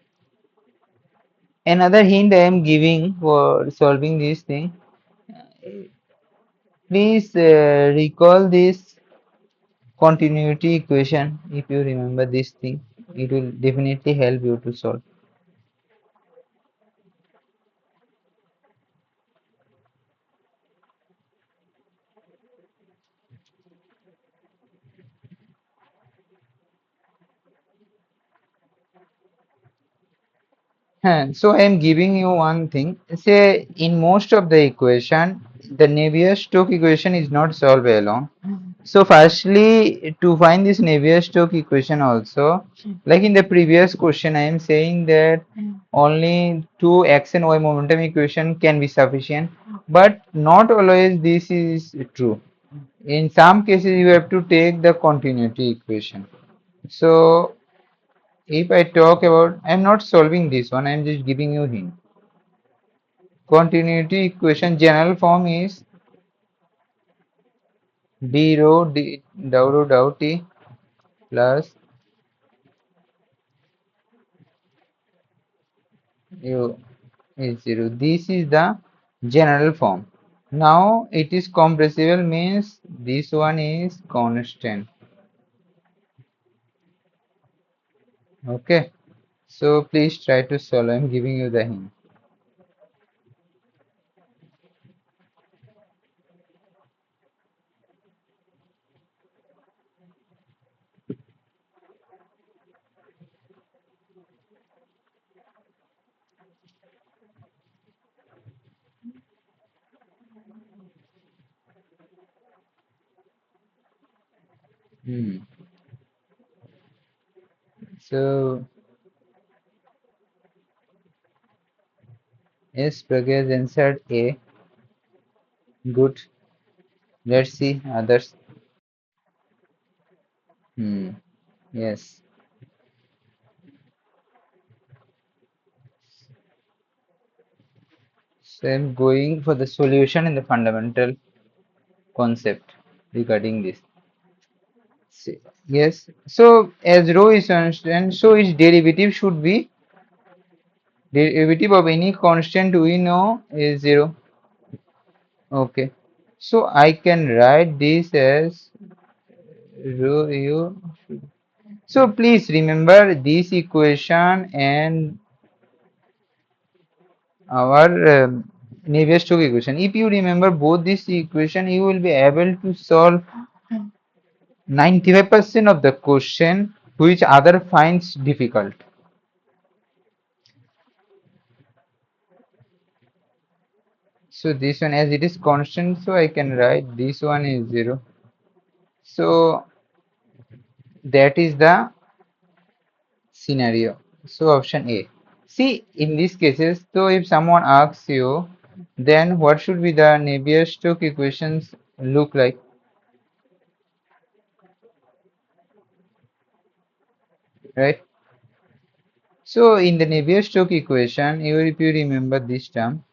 Speaker 1: another hint I am giving for solving this thing. Please recall this continuity equation. If you remember this thing, it will definitely help you to solve. So I am giving you one thing. Say in most of the equation, the Navier-Stokes equation is not solved alone. So firstly, to find this Navier-Stokes equation also, like in the previous question, I am saying that only two x and y momentum equation can be sufficient, but not always this is true. In some cases, you have to take the continuity equation. So if I talk about, I am not solving this one, I am just giving you hint. Continuity equation general form is d rho d dou rho dou t plus u is 0. This is the general form. Now it is compressible means this one is constant. Okay. So please try to solve. I'm giving you the hint. Hmm. So yes, Pragya answered A. Good. Let's see others. Hmm. Yes. So I'm going for the solution and the fundamental concept regarding this. Yes. So as rho is constant, so its derivative should be derivative of any constant we know is zero. Okay. So I can write this as rho u. So please remember this equation and our Navier-Stokes equation. If you remember both this equation, you will be able to solve 95% of the question which other finds difficult. So this one as it is constant, so I can write this one is 0. So that is the scenario. So option A. See in these cases, so if someone asks you, then what should be the Navier-Stokes equations look like, right? So in the Navier-Stokes equation, if you remember this term,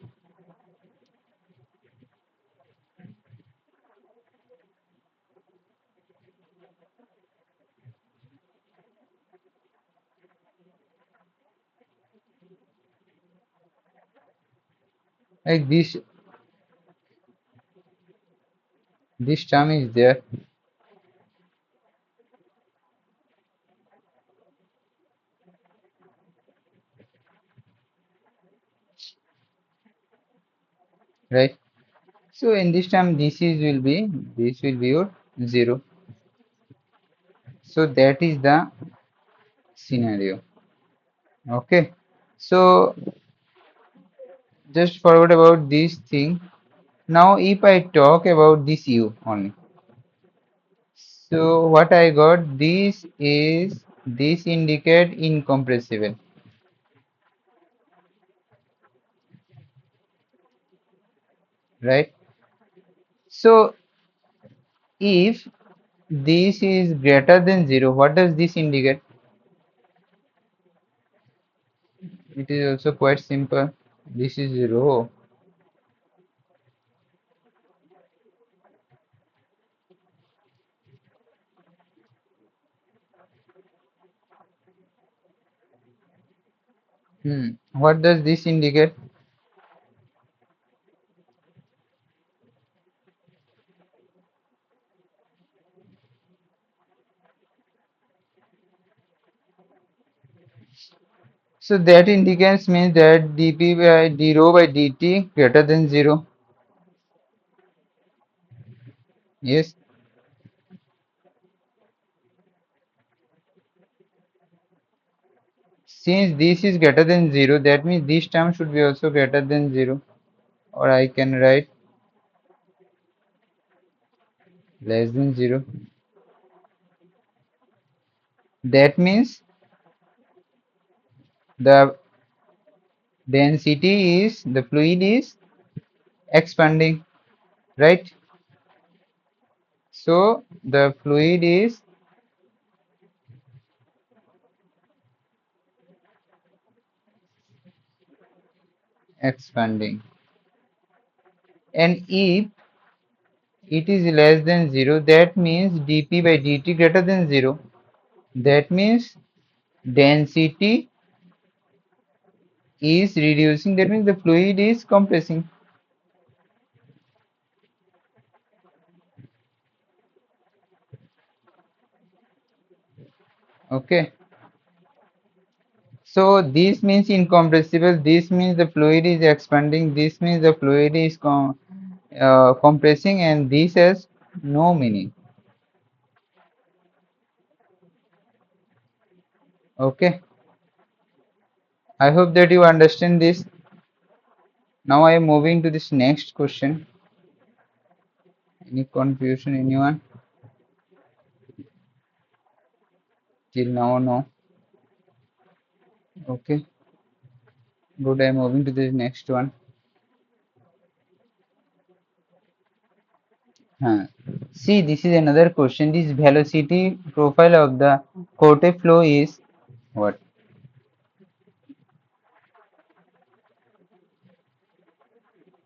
Speaker 1: like this term is there, right? So in this term, this will be your 0. So that is the scenario. Okay. So just forget about this thing. Now if I talk about this U only. So what I got, this indicate incompressible, right? So if this is greater than 0, what does this indicate? It is also quite simple. This is rho. What does this indicate? So that indicates means that dp by d rho by dt greater than 0. Yes. Since this is greater than 0, that means this term should be also greater than 0. Or I can write less than 0. That means the density is, the fluid is expanding, right? So the fluid is expanding. And if it is less than 0, that means dp by dt greater than 0. That means density is reducing, that means the fluid is compressing. Okay. So this means incompressible, this means the fluid is expanding, this means the fluid is compressing, and this has no meaning. Okay, I hope that you understand this. Now I am moving to this next question. Any confusion, anyone? Till now, no. Okay, good. I am moving to the next one. Huh. See, this is another question. This velocity profile of the Corte flow is what?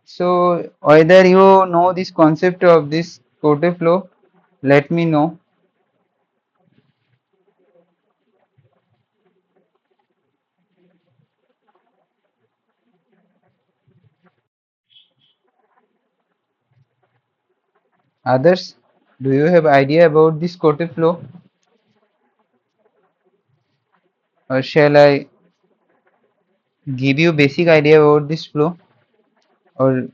Speaker 1: So, whether you know this concept of this Corte flow, let me know. Others, do you have idea about this Corte flow, or shall I give you basic idea about this flow, or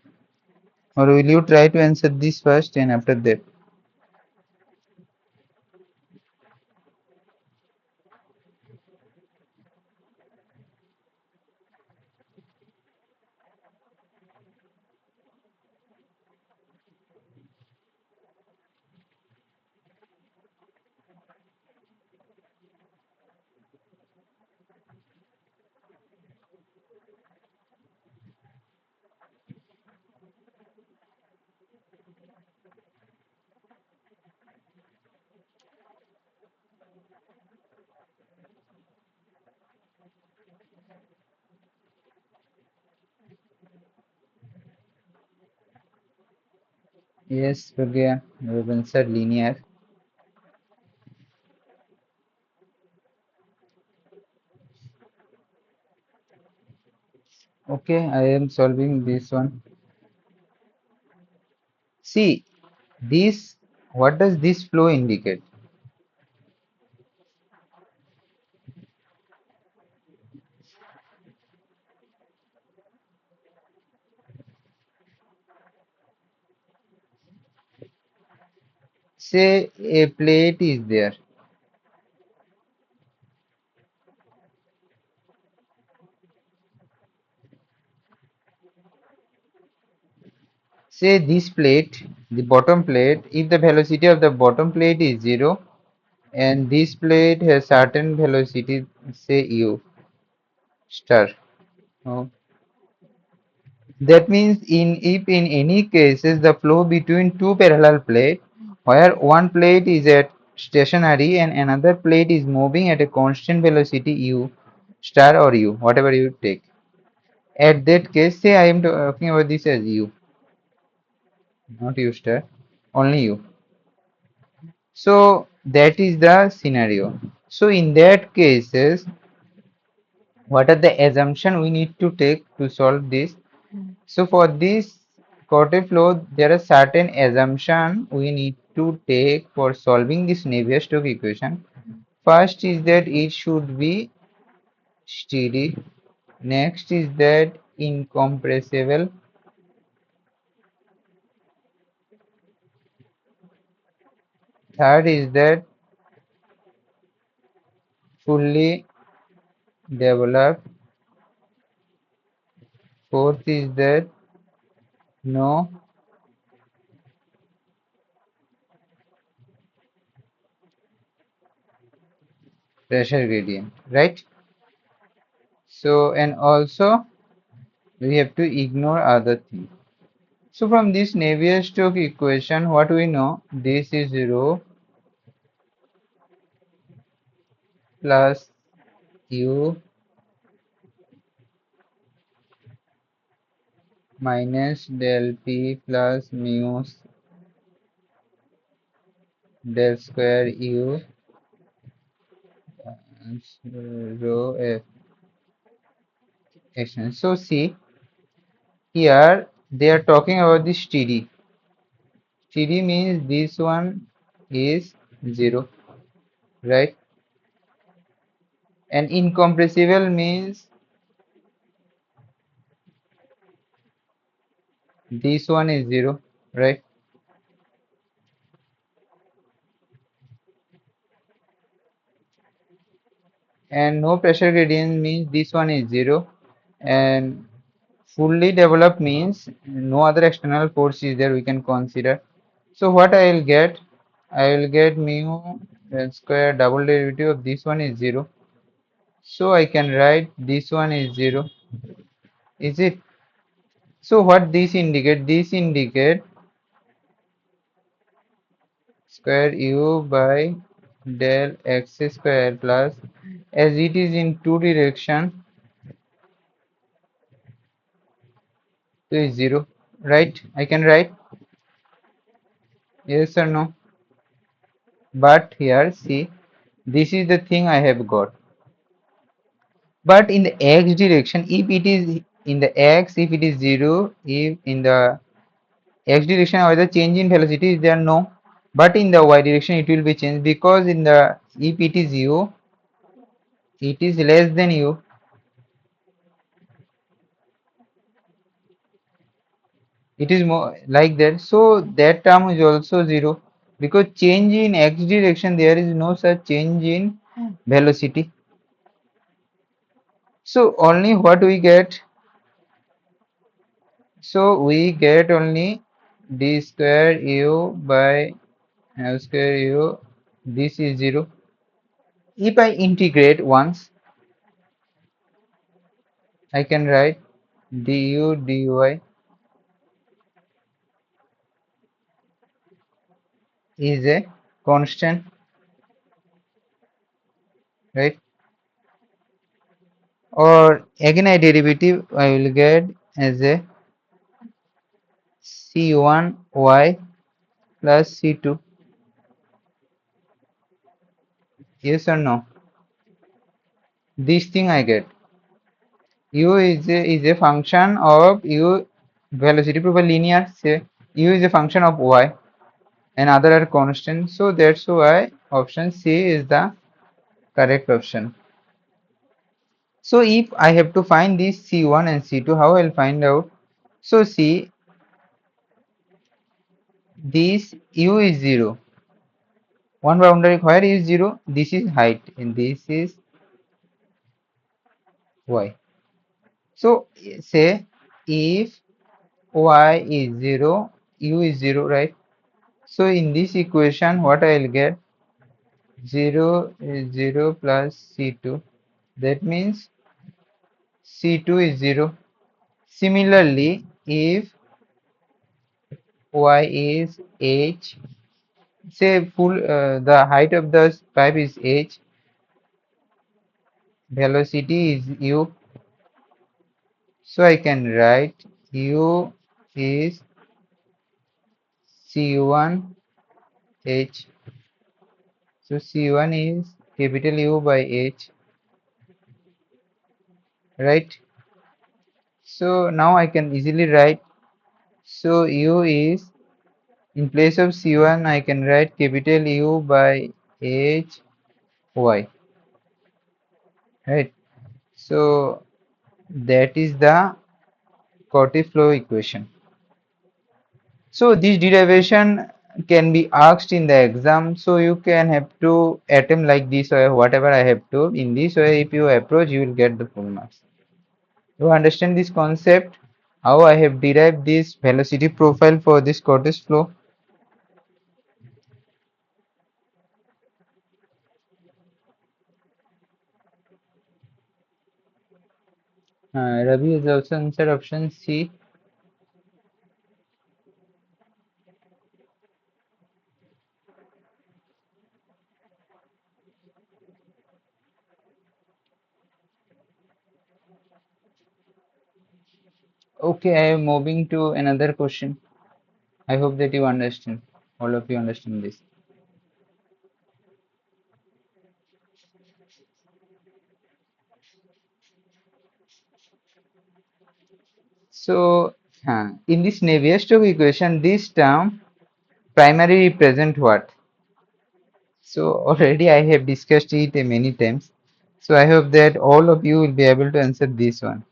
Speaker 1: will you try to answer this first and after that? Yes, Pragya, you have answered linear. Okay, I am solving this one. See, this, what does this flow indicate? Say a plate is there. Say this plate, the bottom plate, if the velocity of the bottom plate is 0 and this plate has certain velocity, say u star. Oh. That means if in any cases the flow between two parallel plates where one plate is at stationary and another plate is moving at a constant velocity u star or u, whatever you take. At that case, say I am talking about this as u, not u star, only u. So that is the scenario. So in that cases, what are the assumption we need to take to solve this? So for this Corte flow, there are certain assumption we need to take for solving this Navier-Stokes equation. First is that it should be steady. Next is that incompressible. Third is that fully developed. Fourth is that no pressure gradient, right? So and also we have to ignore other things. So from this Navier-Stokes equation, what we know, this is rho plus u minus del p plus mu del square u rho f extension. So see here they are talking about the steady. Steady means this one is 0, right? And incompressible means this one is 0, right? And no pressure gradient means this one is 0. And fully developed means no other external force is there we can consider. So what I will get? I will get mu square double derivative of this one is 0. So I can write this one is 0. Is it? So what this indicate? This indicate square u by del x square plus, as it is in two direction, so is 0. Right? I can write yes or no. But here see, this is the thing I have got. But in the x direction, if it is in the x, if it is 0, if in the x direction or the change in velocity is there, no. But in the y direction it will be changed, because in the if it is u, it is less than u, it is more like that. So that term is also 0, because change in x direction there is no such change in velocity. So only what we get? So we get only d square u by L square u, this is 0. If I integrate once, I can write du dy is a constant, right? Or again a derivative I will get as a c1y plus c2. Yes or no? This thing I get. U is a function of u velocity proof linear. Say u is a function of y and other are constant. So that's why option C is the correct option. So if I have to find this C1 and C2, how I'll find out? So see, this U is 0. One boundary where is 0? This is height and this is Y. So say if Y is 0, U is 0, right? So in this equation, what I'll get? 0 is 0 plus C2. That means C2 is 0. Similarly, if Y is H, say full the height of the pipe is h, velocity is u, so I can write u is c1 h. So c1 is capital U by h, right? So now I can easily write, so u is, in place of c1 I can write capital U by h y, right? So that is the Corti flow equation. So this derivation can be asked in the exam, so you can have to attempt like this or whatever I have to. In this way, if you approach, you will get the full marks. You understand this concept? How I have derived this velocity profile for this Cortes flow? Ravi has also answered option C. Okay, I am moving to another question. I hope that you understand. All of you understand this. So, in this Navier-Stokes equation, this term primary represent what? So already I have discussed it many times. So I hope that all of you will be able to answer this one.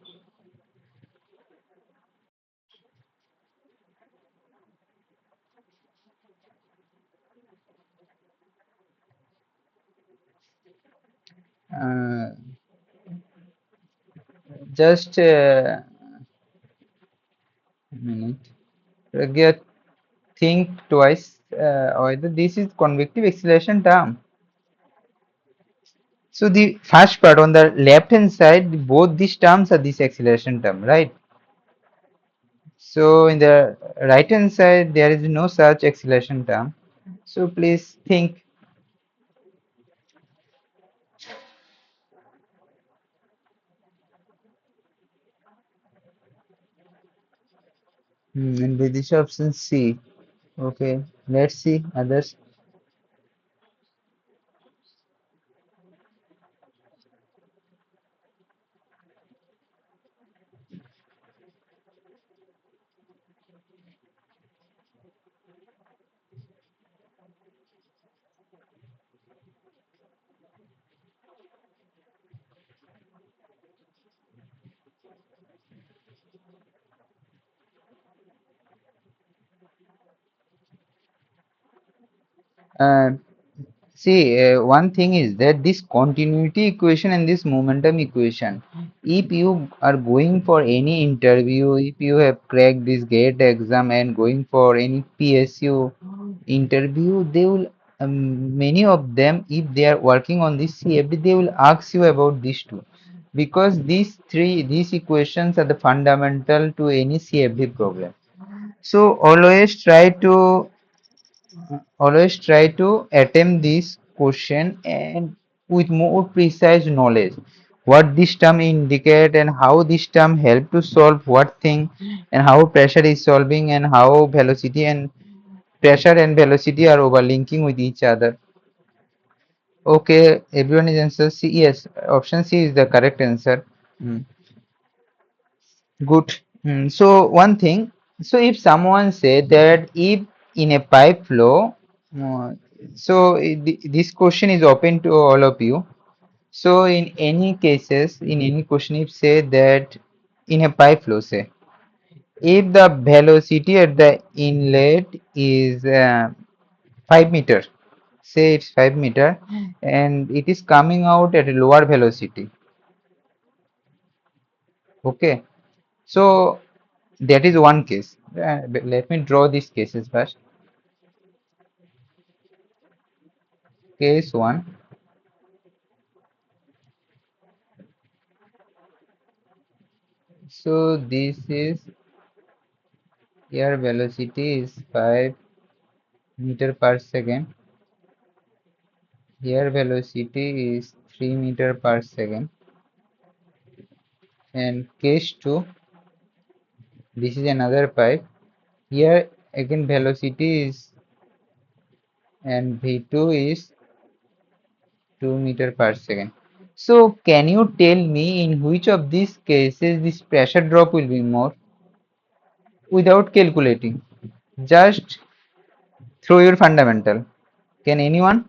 Speaker 1: Uh, just a minute. Pragya, think twice whether this is convective acceleration term. So the first part on the left hand side, both these terms are this acceleration term, right? So in the right hand side, there is no such acceleration term. So please think. And with this option C. Okay, let's see others. Uh, See, one thing is that this continuity equation and this momentum equation, if you are going for any interview, if you have cracked this GATE exam and going for any PSU interview, they will, many of them, if they are working on this CFD, they will ask you about these two. Because these equations are the fundamental to any CFD problem. So always try to attempt this question and with more precise knowledge what this term indicate and how this term help to solve what thing and how pressure is solving and how velocity and pressure and velocity are overlinking with each other. Okay, everyone is answer C. Yes, option C is the correct answer. Mm, good. So one thing, so if someone say that if in a pipe flow, uh, so this question is open to all of you. So in any cases, in any question, if say that in a pipe flow, say if the velocity at the inlet is 5 meter, say it's 5 meter, and it is coming out at a lower velocity. Okay, so that is one case. But let me draw these cases first. Case one. So this is air velocity is 5 meter per second. Air velocity is 3 meter per second. And case two, this is another pipe. Here again velocity is and V2 is 2 meter per second. So can you tell me in which of these cases this pressure drop will be more without calculating? Just through your fundamental. Can anyone?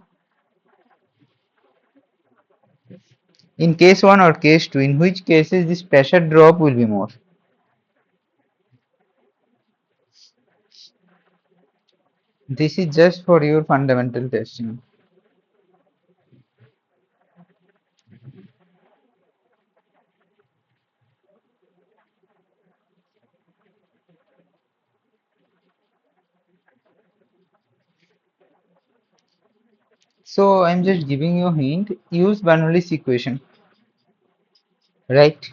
Speaker 1: In case 1 or case 2, in which cases this pressure drop will be more? This is just for your fundamental testing. So I'm just giving you a hint. Use Bernoulli's equation, right?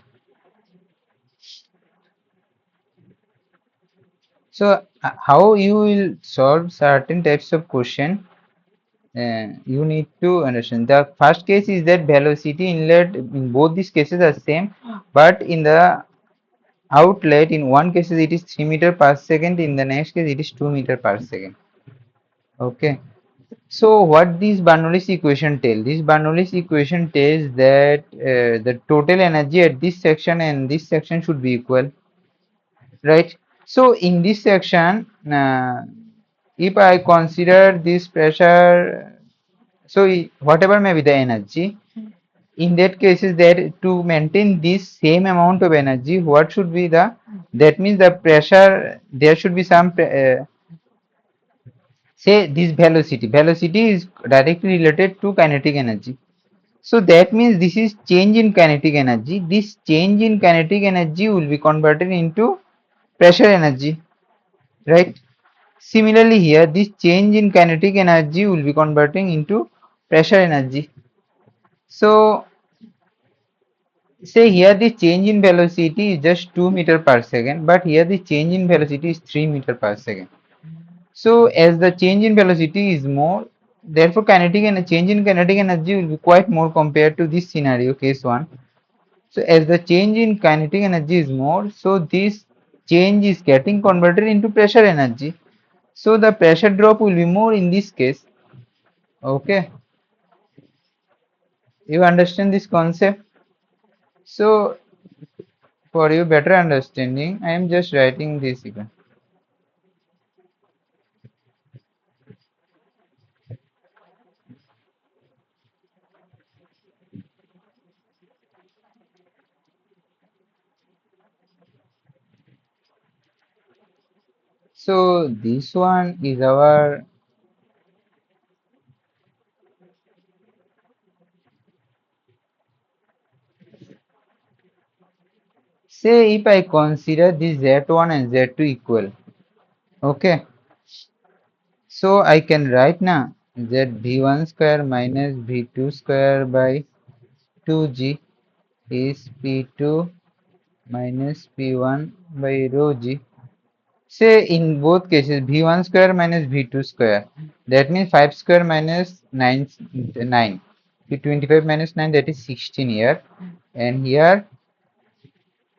Speaker 1: So how you will solve certain types of question, you need to understand. The first case is that velocity inlet in both these cases are same, but in the outlet in one case it is 3 meter per second, in the next case it is 2 meter per second. Okay. So what this Bernoulli's equation tell? This Bernoulli's equation tells that the total energy at this section and this section should be equal, right? So in this section, if I consider this pressure, so whatever may be the energy, in that case is that to maintain this same amount of energy, what should be the, that means the pressure, there should be some say this velocity is directly related to kinetic energy. So that means this is change in kinetic energy. This change in kinetic energy will be converted into pressure energy, right? Similarly here, this change in kinetic energy will be converting into pressure energy. So say here the change in velocity is just 2 meter per second, but here the change in velocity is 3 meter per second. So as the change in velocity is more, therefore kinetic and change in kinetic energy will be quite more compared to this scenario, case 1. So as the change in kinetic energy is more, so this change is getting converted into pressure energy. So the pressure drop will be more in this case. Okay, you understand this concept? So for your better understanding, I am just writing this again. So this one is our, say if I consider this Z1 and Z2 equal, okay, so I can write now that V1 square minus V2 square by 2G is P2 minus P1 by rho G. Say in both cases V1 square minus V2 square, that means 5 square minus 9, 9. 25 minus 9, that is 16 here, and here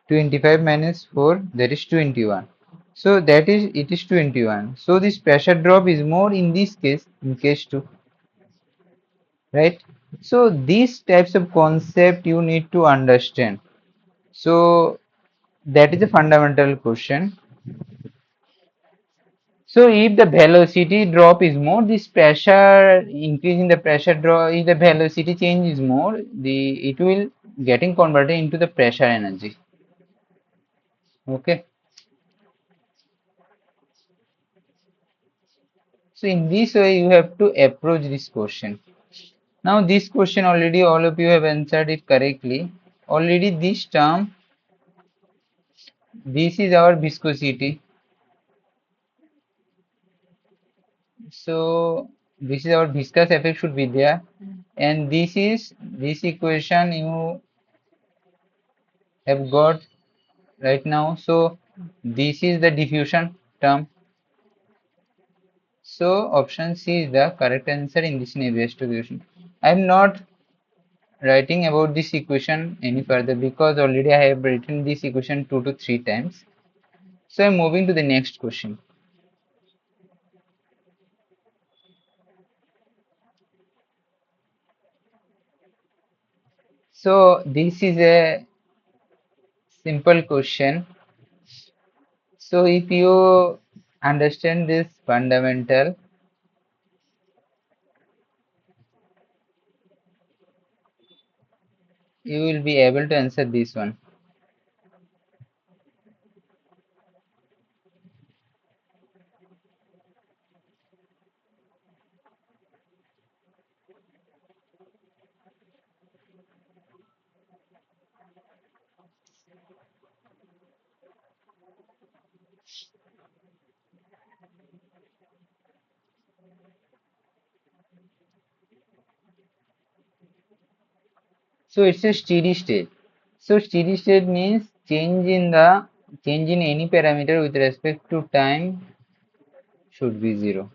Speaker 1: 25 minus 4, that is 21. So that is, it is 21. So this pressure drop is more in this case, in case 2, right? So these types of concept you need to understand. So that is a fundamental question. So if the velocity drop is more, this pressure increasing the pressure drop, if the velocity change is more, the it will getting converted into the pressure energy. Okay. So in this way you have to approach this question. Now this question already all of you have answered it correctly. Already this term, this is our viscosity. So this is our viscous effect should be there, and this is this equation you have got right now. So this is the diffusion term. So option C is the correct answer in this Navier-Stokes equation. I am not writing about this equation any further because already I have written this equation 2 to 3 times. So I am moving to the next question. So this is a simple question. So if you understand this fundamental, you will be able to answer this one. So it's a steady state. So steady state means change in any parameter with respect to time should be zero.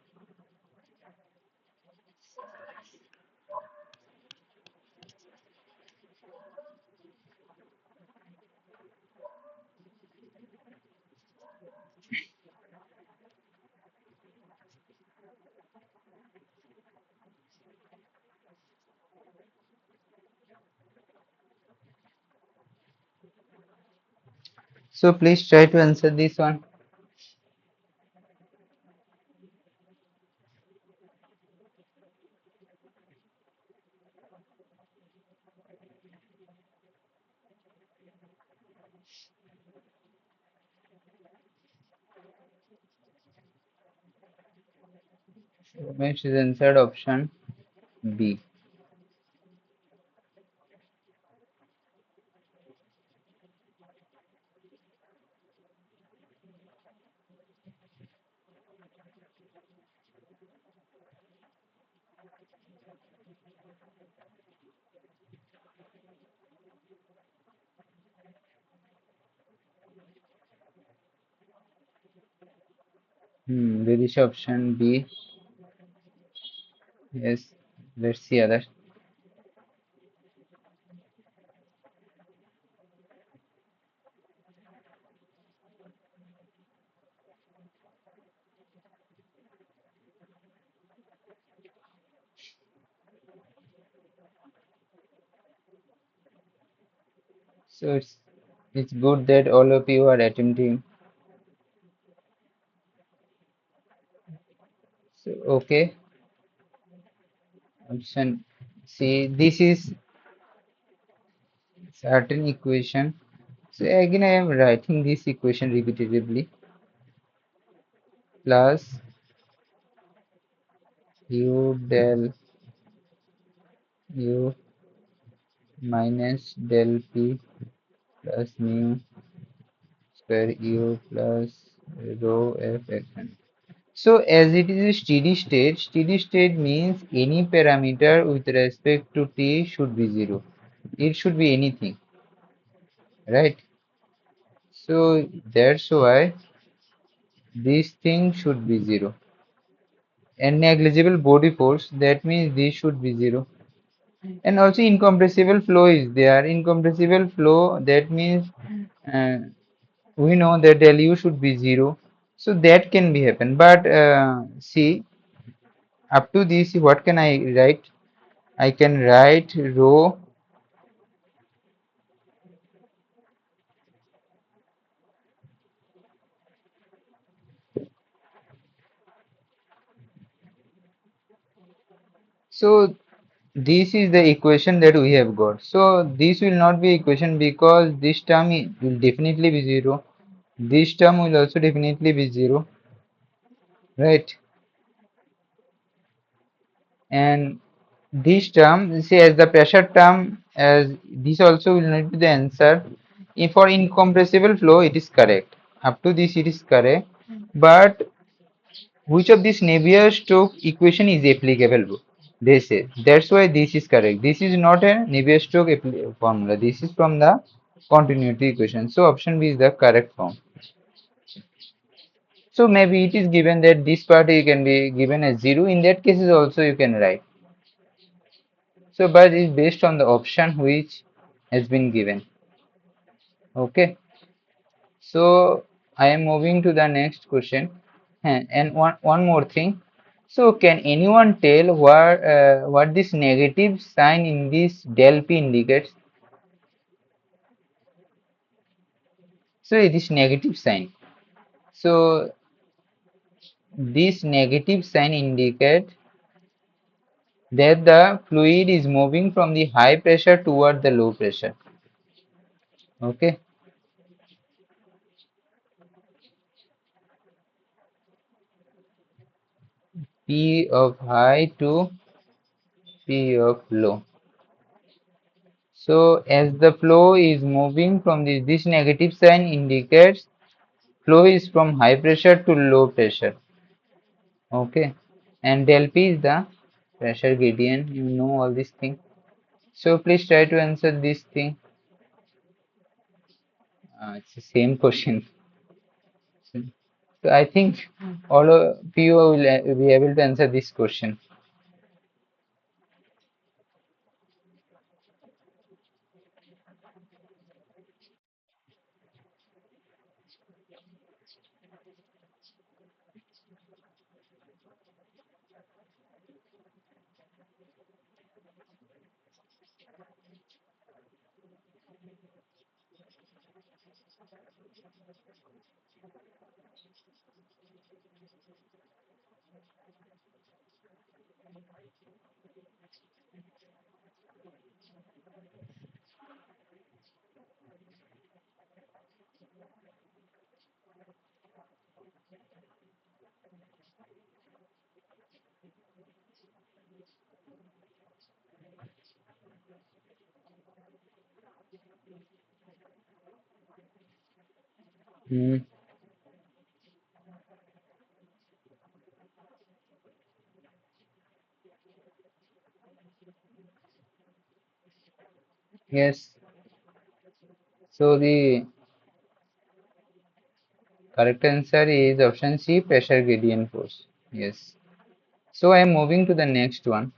Speaker 1: So please try to answer this one. Ramesh is answered option B. British option B. Yes. Let's see other. So it's good that all of you are attempting. So okay, option C. This is certain equation. So again, I am writing this equation repetitively. Plus u del u minus del p plus mu square u plus rho f xn. So as it is a steady state means any parameter with respect to t should be zero. It should be anything, right? So that's why this thing should be zero. And negligible body force, that means this should be zero. And also incompressible flow is there. Incompressible flow, that means uh, we know that del u should be zero. So that can be happen. But see, up to this, what can I write? I can write rho. So this is the equation that we have got. So this will not be equation because this term will definitely be zero. This term will also definitely be zero, right? And this term, say as the pressure term, as this also will not be the answer. If for incompressible flow, it is correct. Up to this, it is correct. But which of this Navier-Stokes equation is applicable? They say that's why this is correct. This is not a Navier-Stokes formula. This is from the continuity equation. So option B is the correct form. So maybe it is given that this part can be given as zero. In that cases also you can write. So but it's based on the option which has been given. Okay. So I am moving to the next question. And one more thing. So can anyone tell what this negative sign in this del P indicates? So it is negative sign. So this negative sign indicates that the fluid is moving from the high pressure toward the low pressure. Okay. P of high to P of low. So as the flow is moving from this negative sign indicates flow is from high pressure to low pressure. Okay. And del P is the pressure gradient. You know all these things. So please try to answer this thing. It's the same question. So I think all of you will be able to answer this question. Hmm. Yes. So the correct answer is option C, pressure gradient force. Yes. So I am moving to the next one.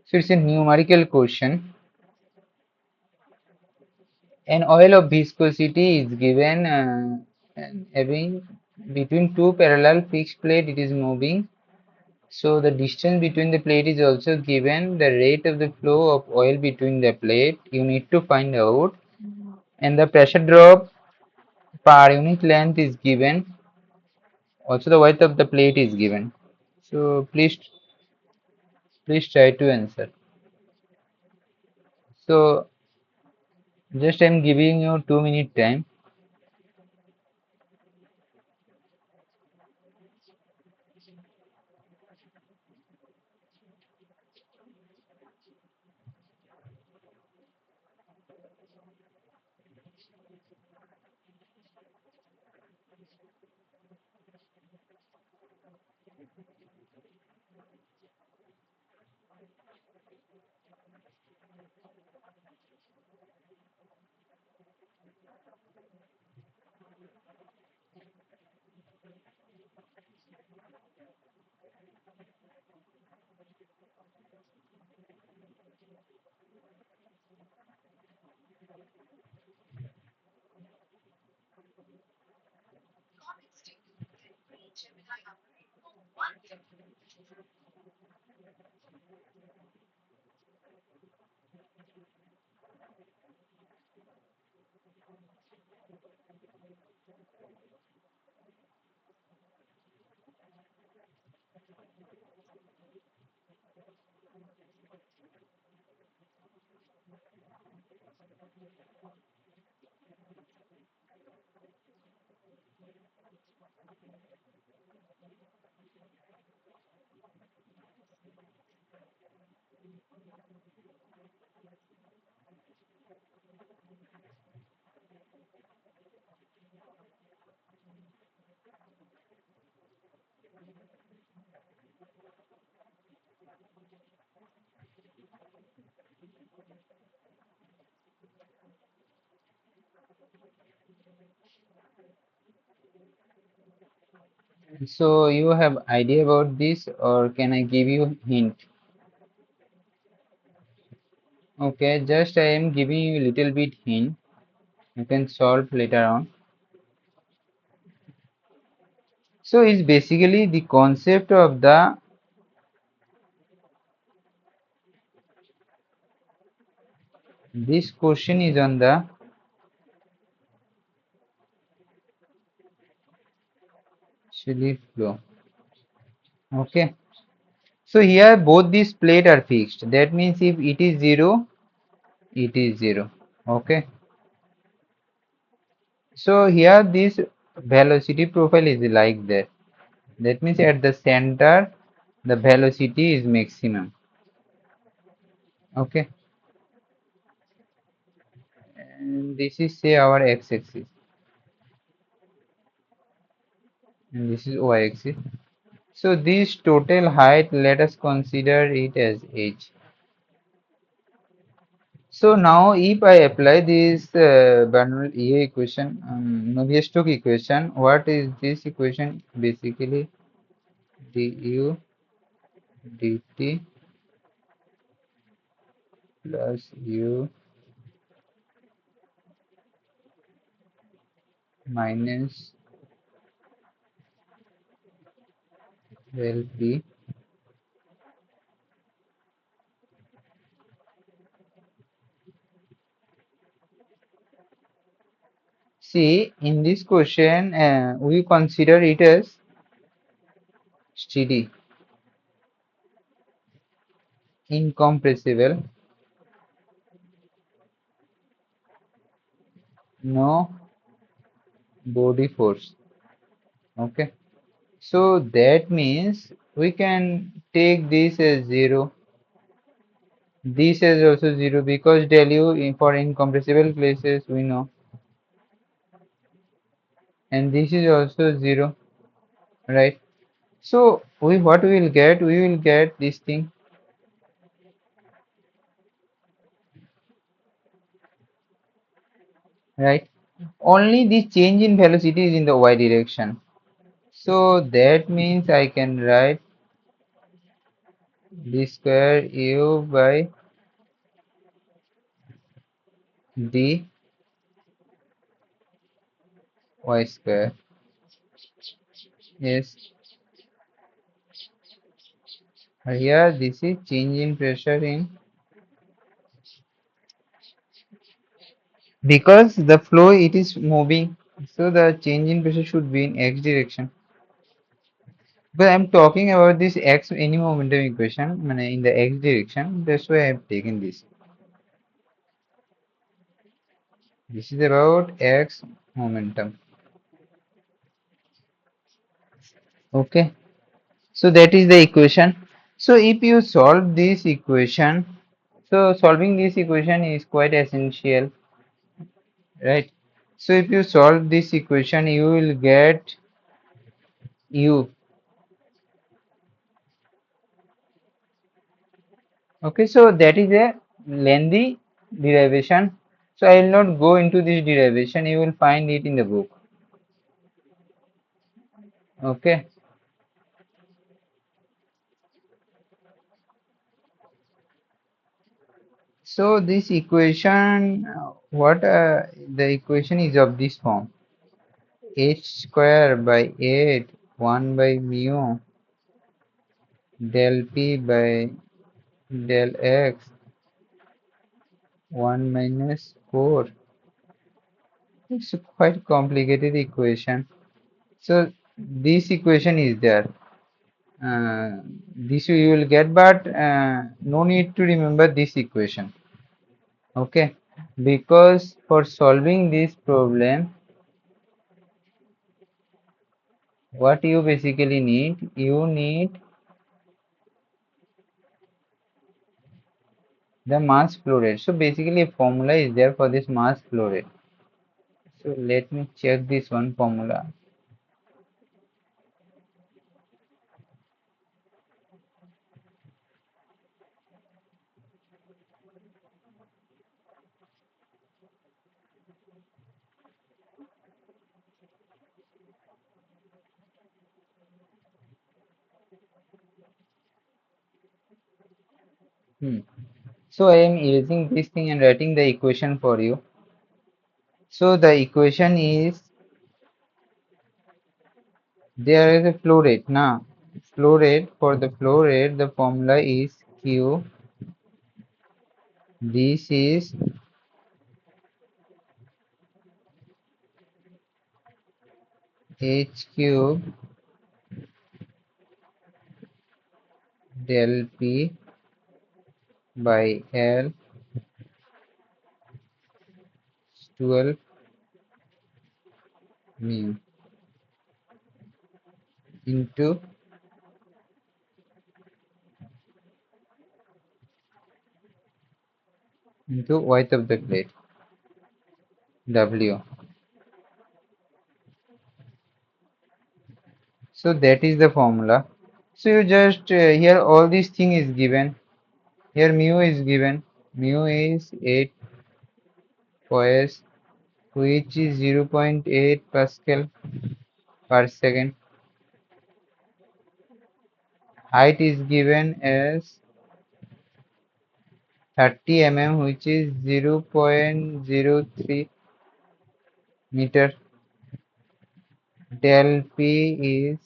Speaker 1: So it's a numerical question. An oil of viscosity is given and having between two parallel fixed plate it is moving. So the distance between the plate is also given, the rate of the flow of oil between the plate you need to find out, and the pressure drop per unit length is given. Also the width of the plate is given. So please try to answer. So just I'm giving you 2 minute time. So you have idea about this or can I give you hint? Okay, just I am giving you a little bit hint. You can solve later on. So it's basically the concept of the this question is on the Chili flow. Okay. So here both these plate are fixed. That means if it is zero, it is zero. Okay. So here this velocity profile is like that. That means at the center the velocity is maximum. Okay. And this is say our x-axis and this is y-axis. So this total height, let us consider it as h. So now if I apply this Bernoulli EA equation, Navier-Stokes equation, what is this equation? Basically du dt plus u minus LP. See, in this question, we consider it as steady, incompressible, no body force. Okay. So that means we can take this as zero. This is also 0 because del u for incompressible places we know, and this is also 0, right? So we what we will get? We will get this thing, right? Only the change in velocity is in the y direction. So that means I can write d square u by d y square. Yes, here this is change in pressure in, because the flow it is moving, so the change in pressure should be in x direction. But I'm talking about this x any momentum equation in the x direction. That's why I've taken this. This is about x momentum. Okay. So that is the equation. So if you solve this equation, so solving this equation is quite essential, right? So if you solve this equation, you will get u. Okay, so that is a lengthy derivation. So I will not go into this derivation. You will find it in the book. Okay. So this equation, what the equation is of this form: h square by 8 1 by mu del p by del x 1 minus 4. It's a quite complicated equation. So this equation is there. This you will get, but no need to remember this equation. Okay, because for solving this problem, what you basically need, you need the mass flow rate. So basically a formula is there for this mass flow rate. So let me check this one formula. Hmm. So I am using this thing and writing the equation for you. So the equation is, there is a flow rate. Now flow rate, for the flow rate the formula is q. This is h cube del p by L 12 mu into width of the plate W. So that is the formula. So you just here all this thing is given. Here mu is given. Mu is 8 poise, which is 0.8 Pascal per second. Height is given as 30 mm, which is 0.03 meter. Del P is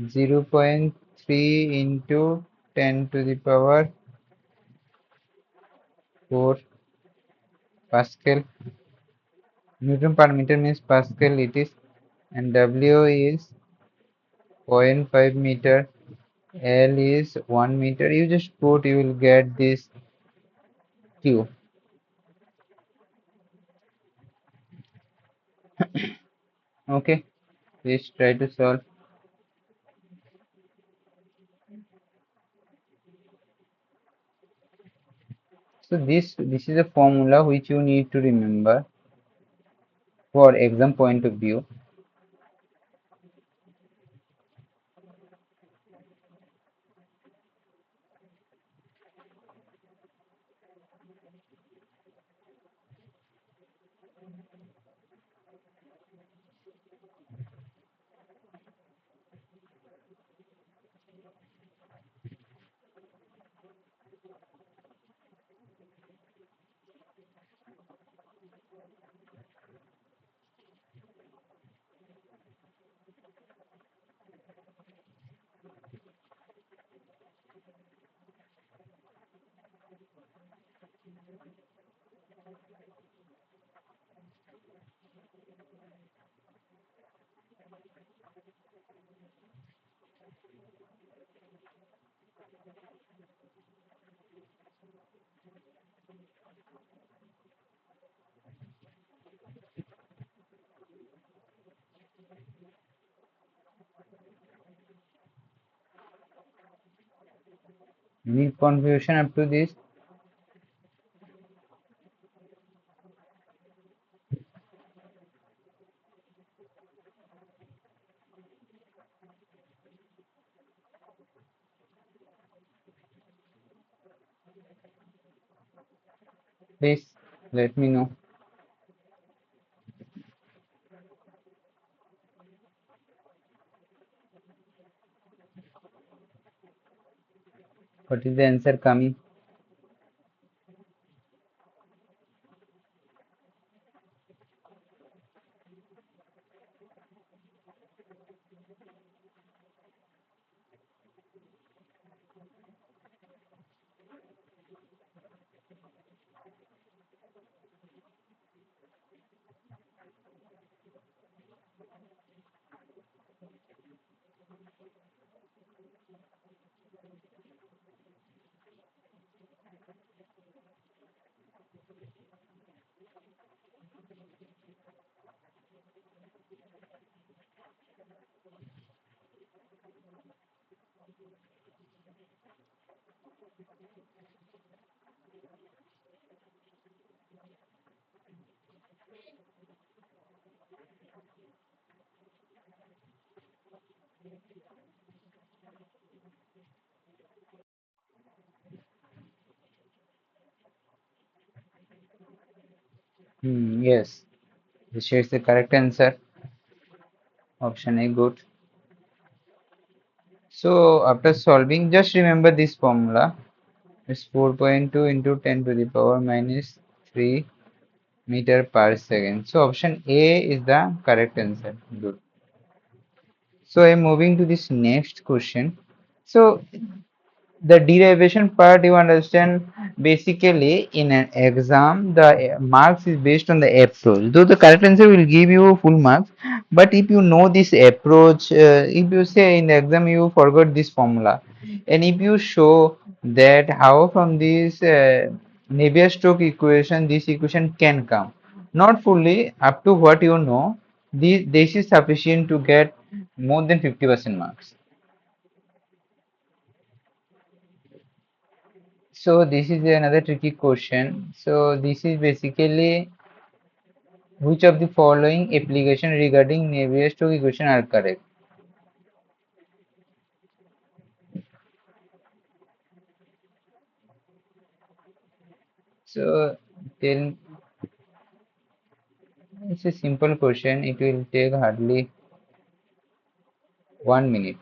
Speaker 1: 0.3 into 10 to the power 4 Pascal. Newton per meter means Pascal it is, and W is zero point 0.5 meter. L is 1 meter. You just put, you will get this Q. Okay, please try to solve. So this is a formula which you need to remember for exam point of view. Any confusion up to this? Please let me know. What is the answer coming? Yes, this is the correct answer. Option A, good. So after solving, just remember this formula. It's 4.2 into 10 to the power minus 3 meter per second. So option A is the correct answer. Good. So I'm moving to this next question. So the derivation part you understand, basically in an exam the marks is based on the approach, though the correct answer will give you full marks, but if you know this approach, if you say in the exam you forgot this formula, and if you show that how from this Navier-Stroke equation this equation can come, not fully up to what you know, this is sufficient to get more than 50% marks. So this is another tricky question. So this is basically which of the following application regarding Navier-Stokes equation are correct? So tell, it's a simple question. It will take hardly 1 minute.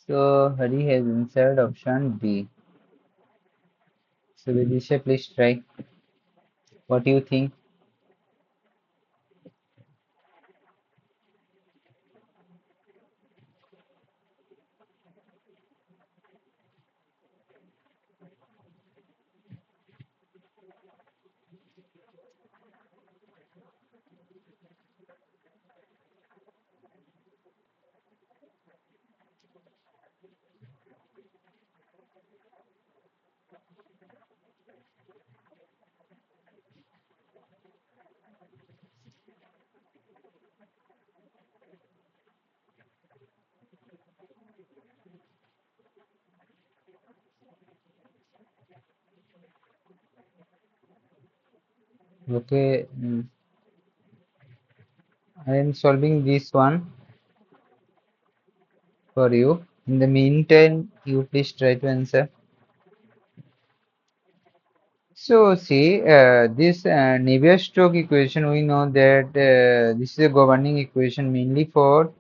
Speaker 1: So Hari has answered option B. So Vidisha, please try. What do you think? Okay, I am solving this one for you. In the meantime, you please try to answer. So see, this Navier-Stroke equation, we know that this is a governing equation mainly for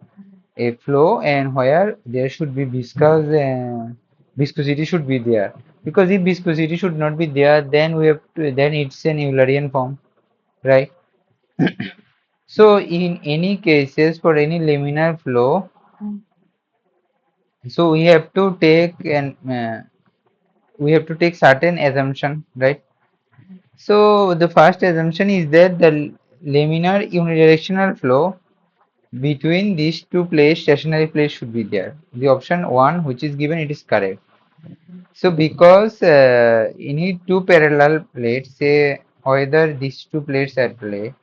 Speaker 1: a flow and where there should be viscosity should be there. Because if viscosity should not be there, then we have to, then it's an Eulerian form, right? So in any cases for any laminar flow, so we have to take certain assumption, right? So the first assumption is that the laminar unidirectional flow between these two plates, stationary plates should be there. The option 1 which is given, it is correct. So because you need two parallel plates, say whether these two plates are play.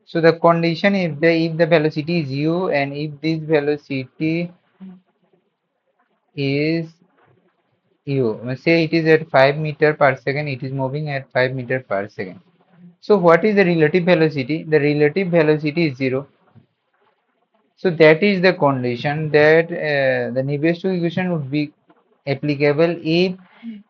Speaker 1: So the condition if the velocity is u and if this velocity is u, say it is at 5 meter per second, it is moving at 5 meter per second. So what is the relative velocity? The relative velocity is 0. So that is the condition that the Navier-Stokes equation would be applicable if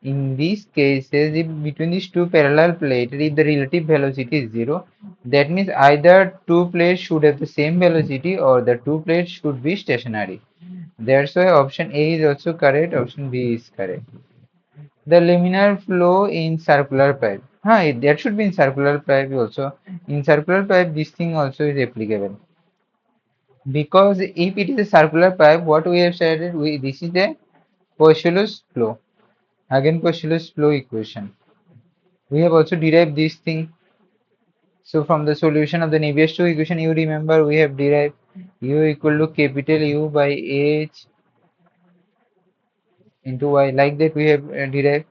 Speaker 1: in these cases if between these two parallel plates if the relative velocity is 0, that means either two plates should have the same velocity or the two plates should be stationary. That's why option A is also correct, option B is correct. The laminar flow in circular pipe. That should be in circular pipe also. In circular pipe, this thing also is applicable. Because if it is a circular pipe, what we have said, this is the Postulus flow. Again, Postulus flow equation. We have also derived this thing. So from the solution of the Navier-Stokes equation, you remember we have derived U equal to capital U by H into Y. Like that we have derived.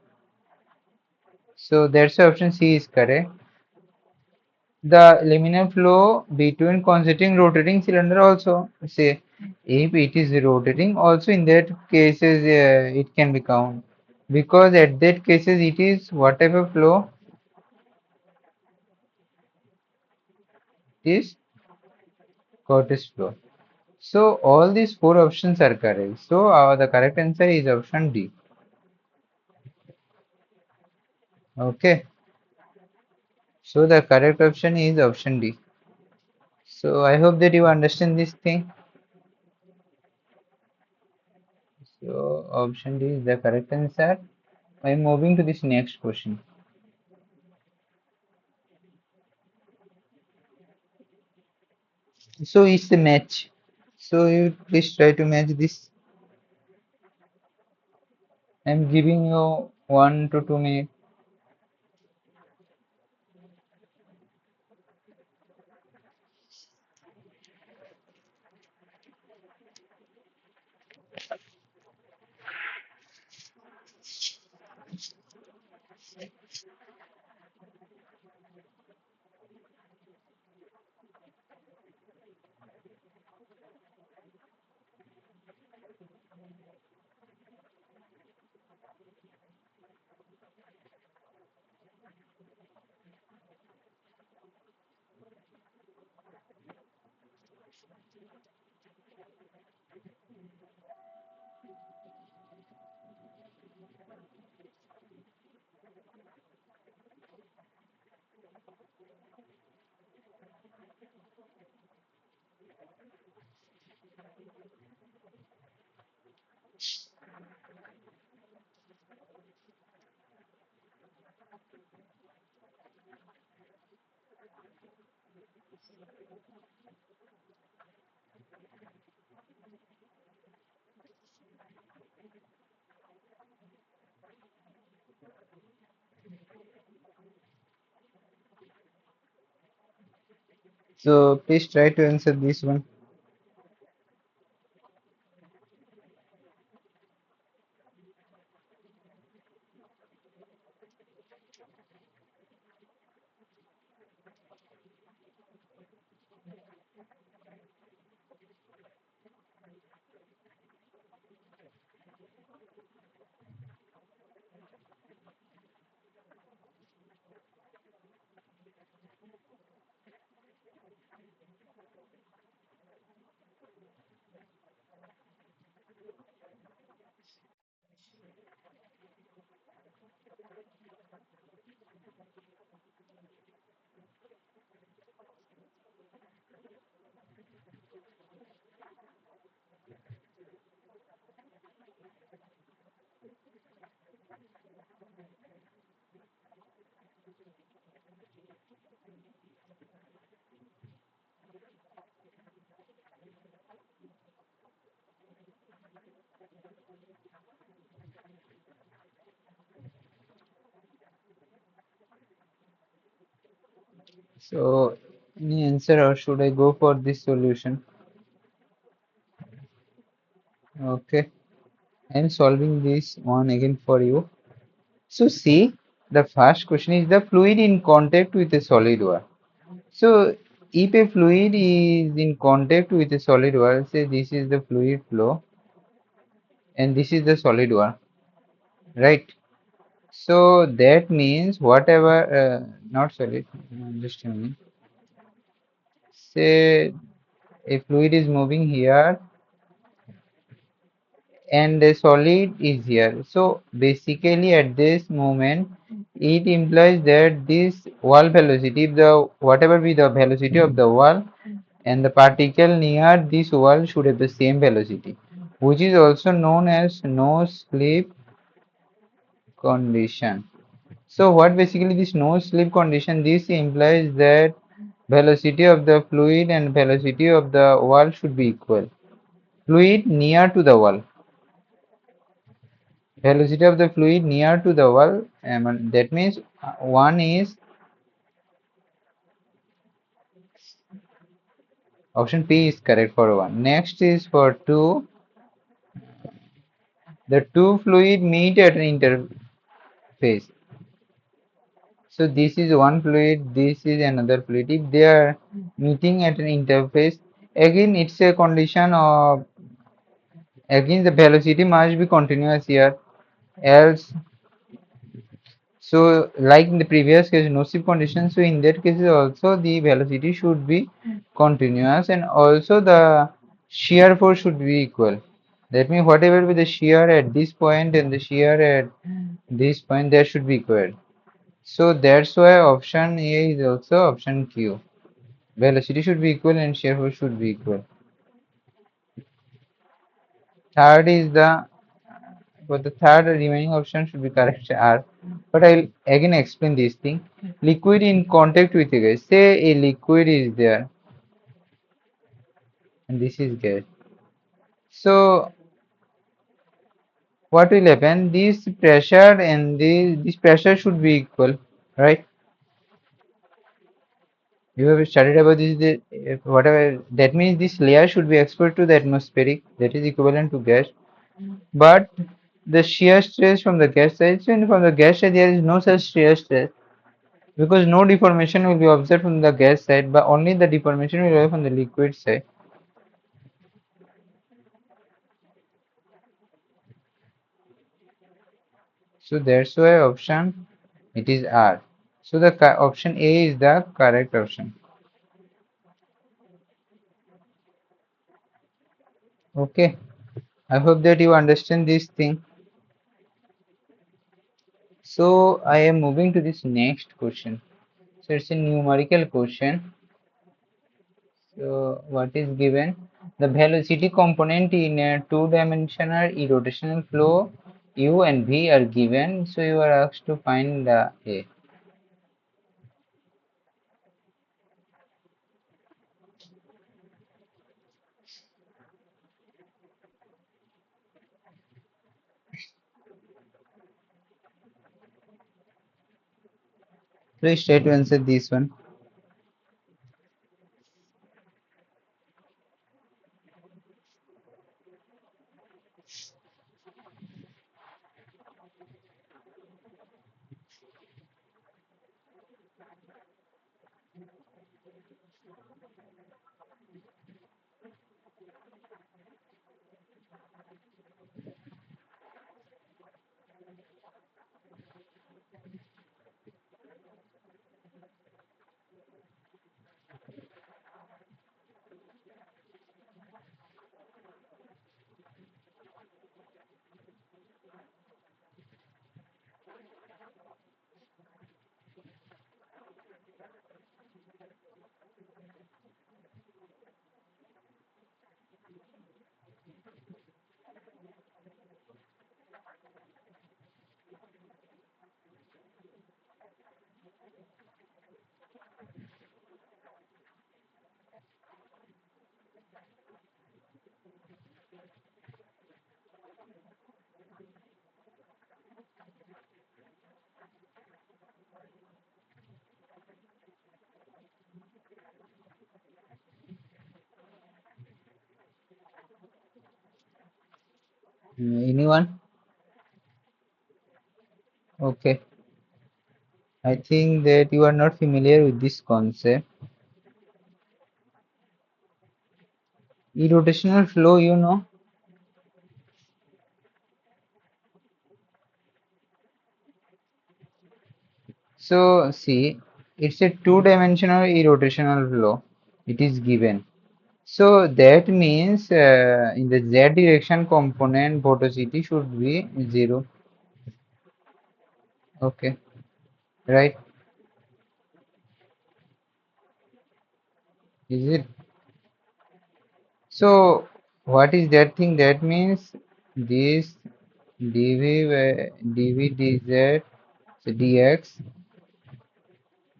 Speaker 1: So that's why option C is correct. The laminar flow between concentric rotating cylinder also, say if it is rotating also in that cases it can be count, because at that cases it is whatever flow is Curtis flow. So all these four options are correct. So the correct answer is option D. Okay. So the correct option is option D. So I hope that you understand this thing. So option D is the correct answer. I am moving to this next question. So it's a match. So you please try to match this. I'm giving you 1 to 2 minutes. So please try to answer this one. So any answer or should I go for this solution? Okay, I'm solving this one again for you. So see, the first question is the fluid in contact with a solid wall. So if a fluid is in contact with a solid wall, say this is the fluid flow and this is the solid wall, right? So that means whatever, not solid, just a minute. Say a fluid is moving here and the solid is here. So basically at this moment it implies that this wall velocity, if the whatever be the velocity of the wall and the particle near this wall should have the same velocity, which is also known as no slip condition. So what basically this no slip condition, this implies that velocity of the fluid and velocity of the wall should be equal. Fluid near to the wall, velocity of the fluid near to the wall, that means one is option P is correct for one. Next is for two, the two fluid meet at an interface. So this is one fluid, this is another fluid. If they are meeting at an interface, again it's a condition of, again the velocity must be continuous here, else. So like in the previous case, no slip condition, so in that case also the velocity should be continuous and also the shear force should be equal. That means whatever be the shear at this point and the shear at this point, that should be equal. So that's why option A is also option Q. Velocity should be equal and shear force should be equal. Third is the, but the third remaining option should be correct R. But I'll again explain this thing. Liquid in contact with a gas. Say a liquid is there and this is gas. So what will happen? This pressure and this pressure should be equal, right? You have studied about this, whatever that means this layer should be exposed to the atmospheric, that is equivalent to gas. But the shear stress from the gas side, and from the gas side there is no such shear stress, because no deformation will be observed from the gas side, but only the deformation will be from the liquid side. So that's why option it is R. So the option A is the correct option. Okay, I hope that you understand this thing. So I am moving to this next question. So it's a numerical question. So what is given? The velocity component in a two-dimensional rotational flow U and V are given. So you are asked to find the A. Please try to answer this one. Anyone? Okay. I think that you are not familiar with this concept. Irrotational flow, you know. So see, it's a two-dimensional irrotational flow. It is given. So that means in the z direction component, velocity should be zero. Okay, right? Is it? So what is that thing? That means this dv dz so dx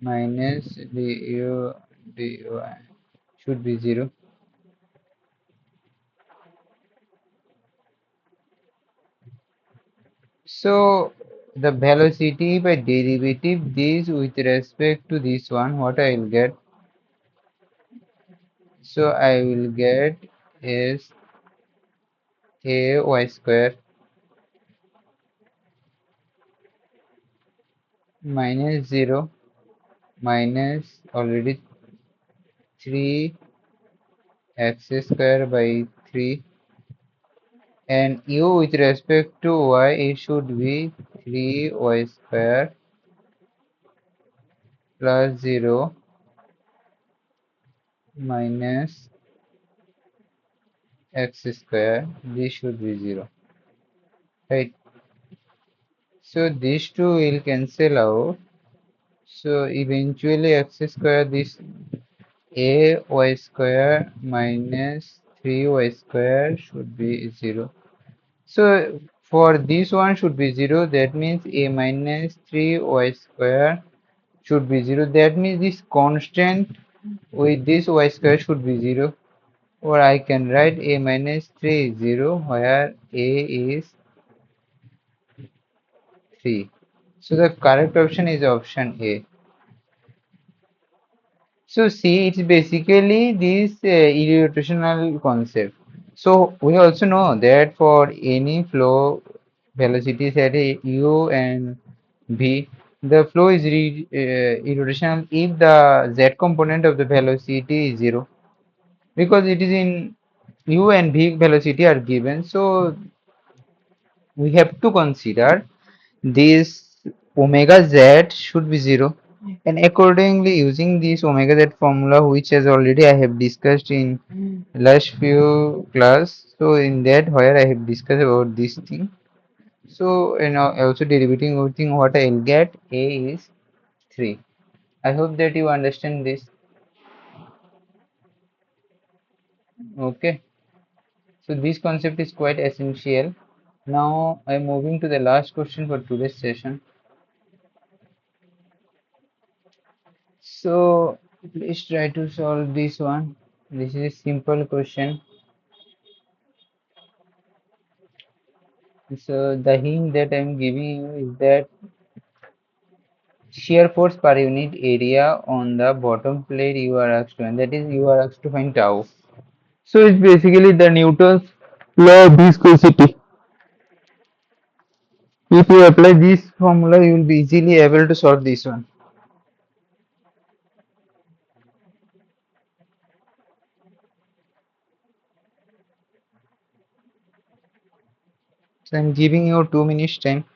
Speaker 1: minus du dy should be zero. So the velocity by derivative this with respect to this one, what I will get? So I will get is a y square minus 0 minus already 3 x square by 3, and u with respect to y it should be 3y square plus 0 minus x square. This should be 0, right? So these two will cancel out. So eventually x square, this a y square minus 3y square should be 0. So for this one should be 0. That means a minus 3y square should be 0. That means this constant with this y square should be 0. Or I can write a minus 3 is 0 where a is 3. So the correct option is option A. So see, it's basically this irrotational concept. So we also know that for any flow velocities at a u and v, the flow is irrotational if the z component of the velocity is 0, because it is in u and v velocity are given. So we have to consider this omega z should be 0, and accordingly using this omega z formula, which as already I have discussed in last few class, so in that where I have discussed about this thing, so also derivating everything, what I'll get a is 3. I hope that you understand this. Okay, so this concept is quite essential. Now I'm moving to the last question for today's session. So please try to solve this one. This is a simple question. So the hint that I'm giving you is that shear force per unit area on the bottom plate you are asked to, and that is you are asked to find tau. So it's basically the Newton's law of viscosity. If you apply this formula, you will be easily able to solve this one. So I'm giving you 2 minutes time.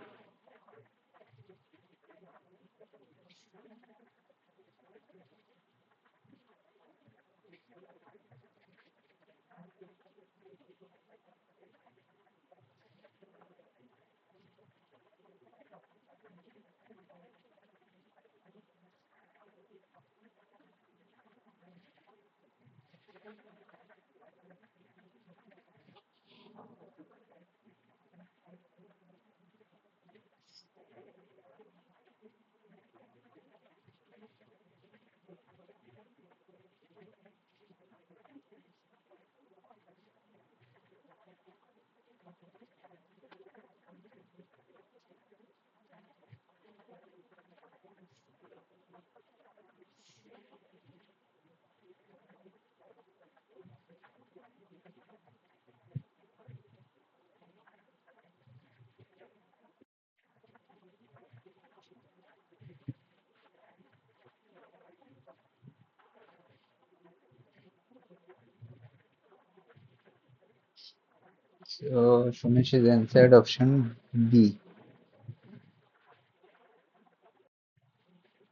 Speaker 1: So Sumesh has answered option B.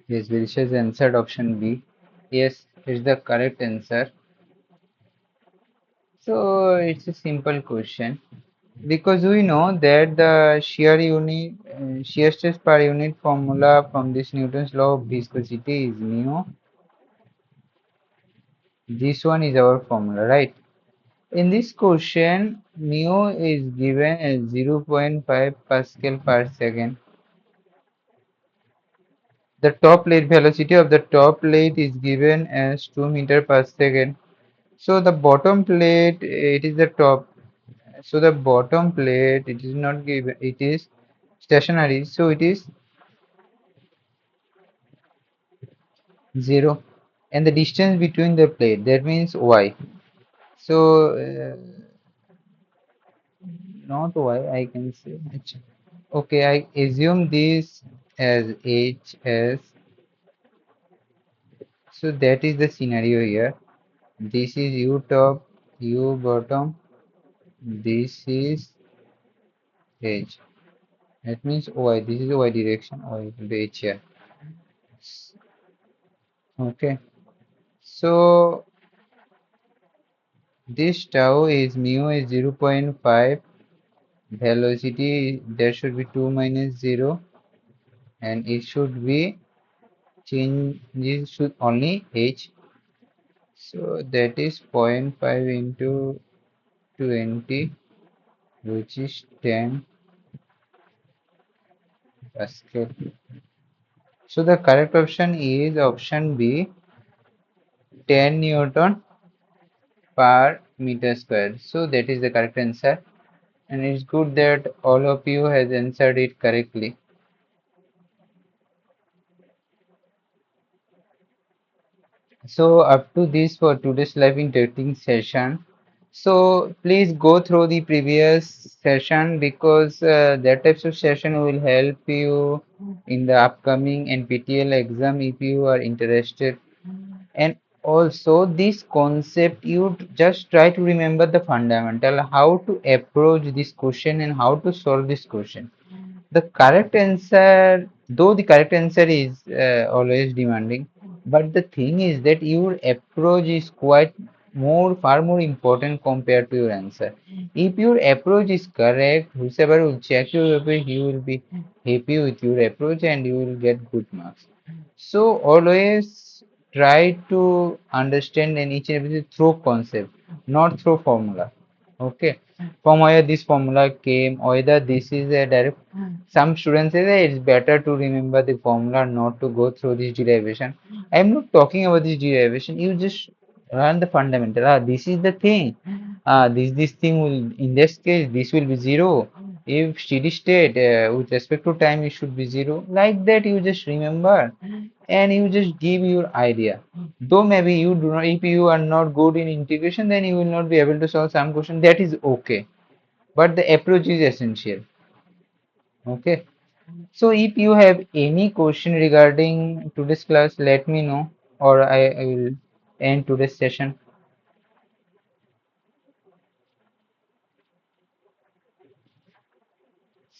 Speaker 1: Yes, Virisha has answered option B. Yes, it's the correct answer. So it's a simple question because we know that the shear stress per unit formula from this Newton's law of viscosity is mu. This one is our formula, right? In this question, mu is given as 0.5 Pascal per second. The top plate velocity of the top plate is given as 2 meter per second. So the bottom plate, it is the top. So the bottom plate, it is not given, it is stationary. So it is 0. And the distance between the plate, that means y. So not y, I can say h. Okay, I assume this as h as. So that is the scenario here. This is u top, u bottom. This is h. That means y. This is y direction. Y will be h here. Okay. So this tau is mu is 0.5. Velocity there should be 2 minus 0, and it should be changes should only h. So that is zero point 0.5 into 20, which is 10 Pascal. So the correct option is option B, 10 Newton per meter square. So that is the correct answer, and it's good that all of you has answered it correctly. So up to this for today's live interacting session. So please go through the previous session because that types of session will help you in the upcoming NPTEL exam if you are interested. And also this concept, you just try to remember the fundamental, how to approach this question and how to solve this question. The correct answer, though the correct answer is always demanding, but the thing is that your approach is quite far more important compared to your answer. If your approach is correct, whoever will check your paper, he will be happy with your approach and you will get good marks. So always try to understand and each and everything through concept, not through formula. Okay, from where this formula came, whether this is a direct. Some students say that it's better to remember the formula, not to go through this derivation. I'm not talking about this derivation. You just learn the fundamental. This is the thing. This thing will, in this case, this will be zero. If steady state with respect to time, it should be zero. Like that, you just remember and you just give your idea. Though maybe you do not, if you are not good in integration, then you will not be able to solve some question. That is okay. But the approach is essential. Okay. So if you have any question regarding today's class, let me know or I will end today's session.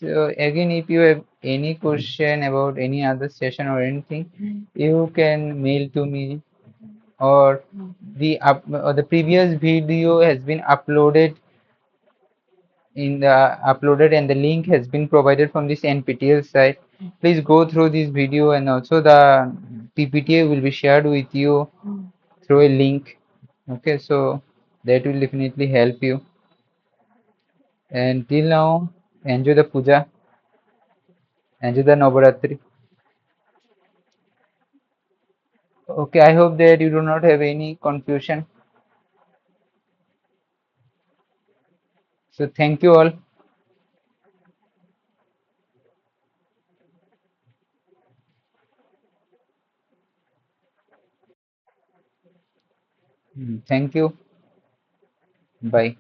Speaker 1: So again, if you have any question about any other session or anything, you can mail to me, or the previous video has been uploaded and the link has been provided from this NPTEL site. Please go through this video, and also the PPT will be shared with you through a link. Okay, so that will definitely help you. And till now, enjoy the puja, enjoy the Navaratri. Okay, I hope that you do not have any confusion. So thank you all. Thank you. Bye.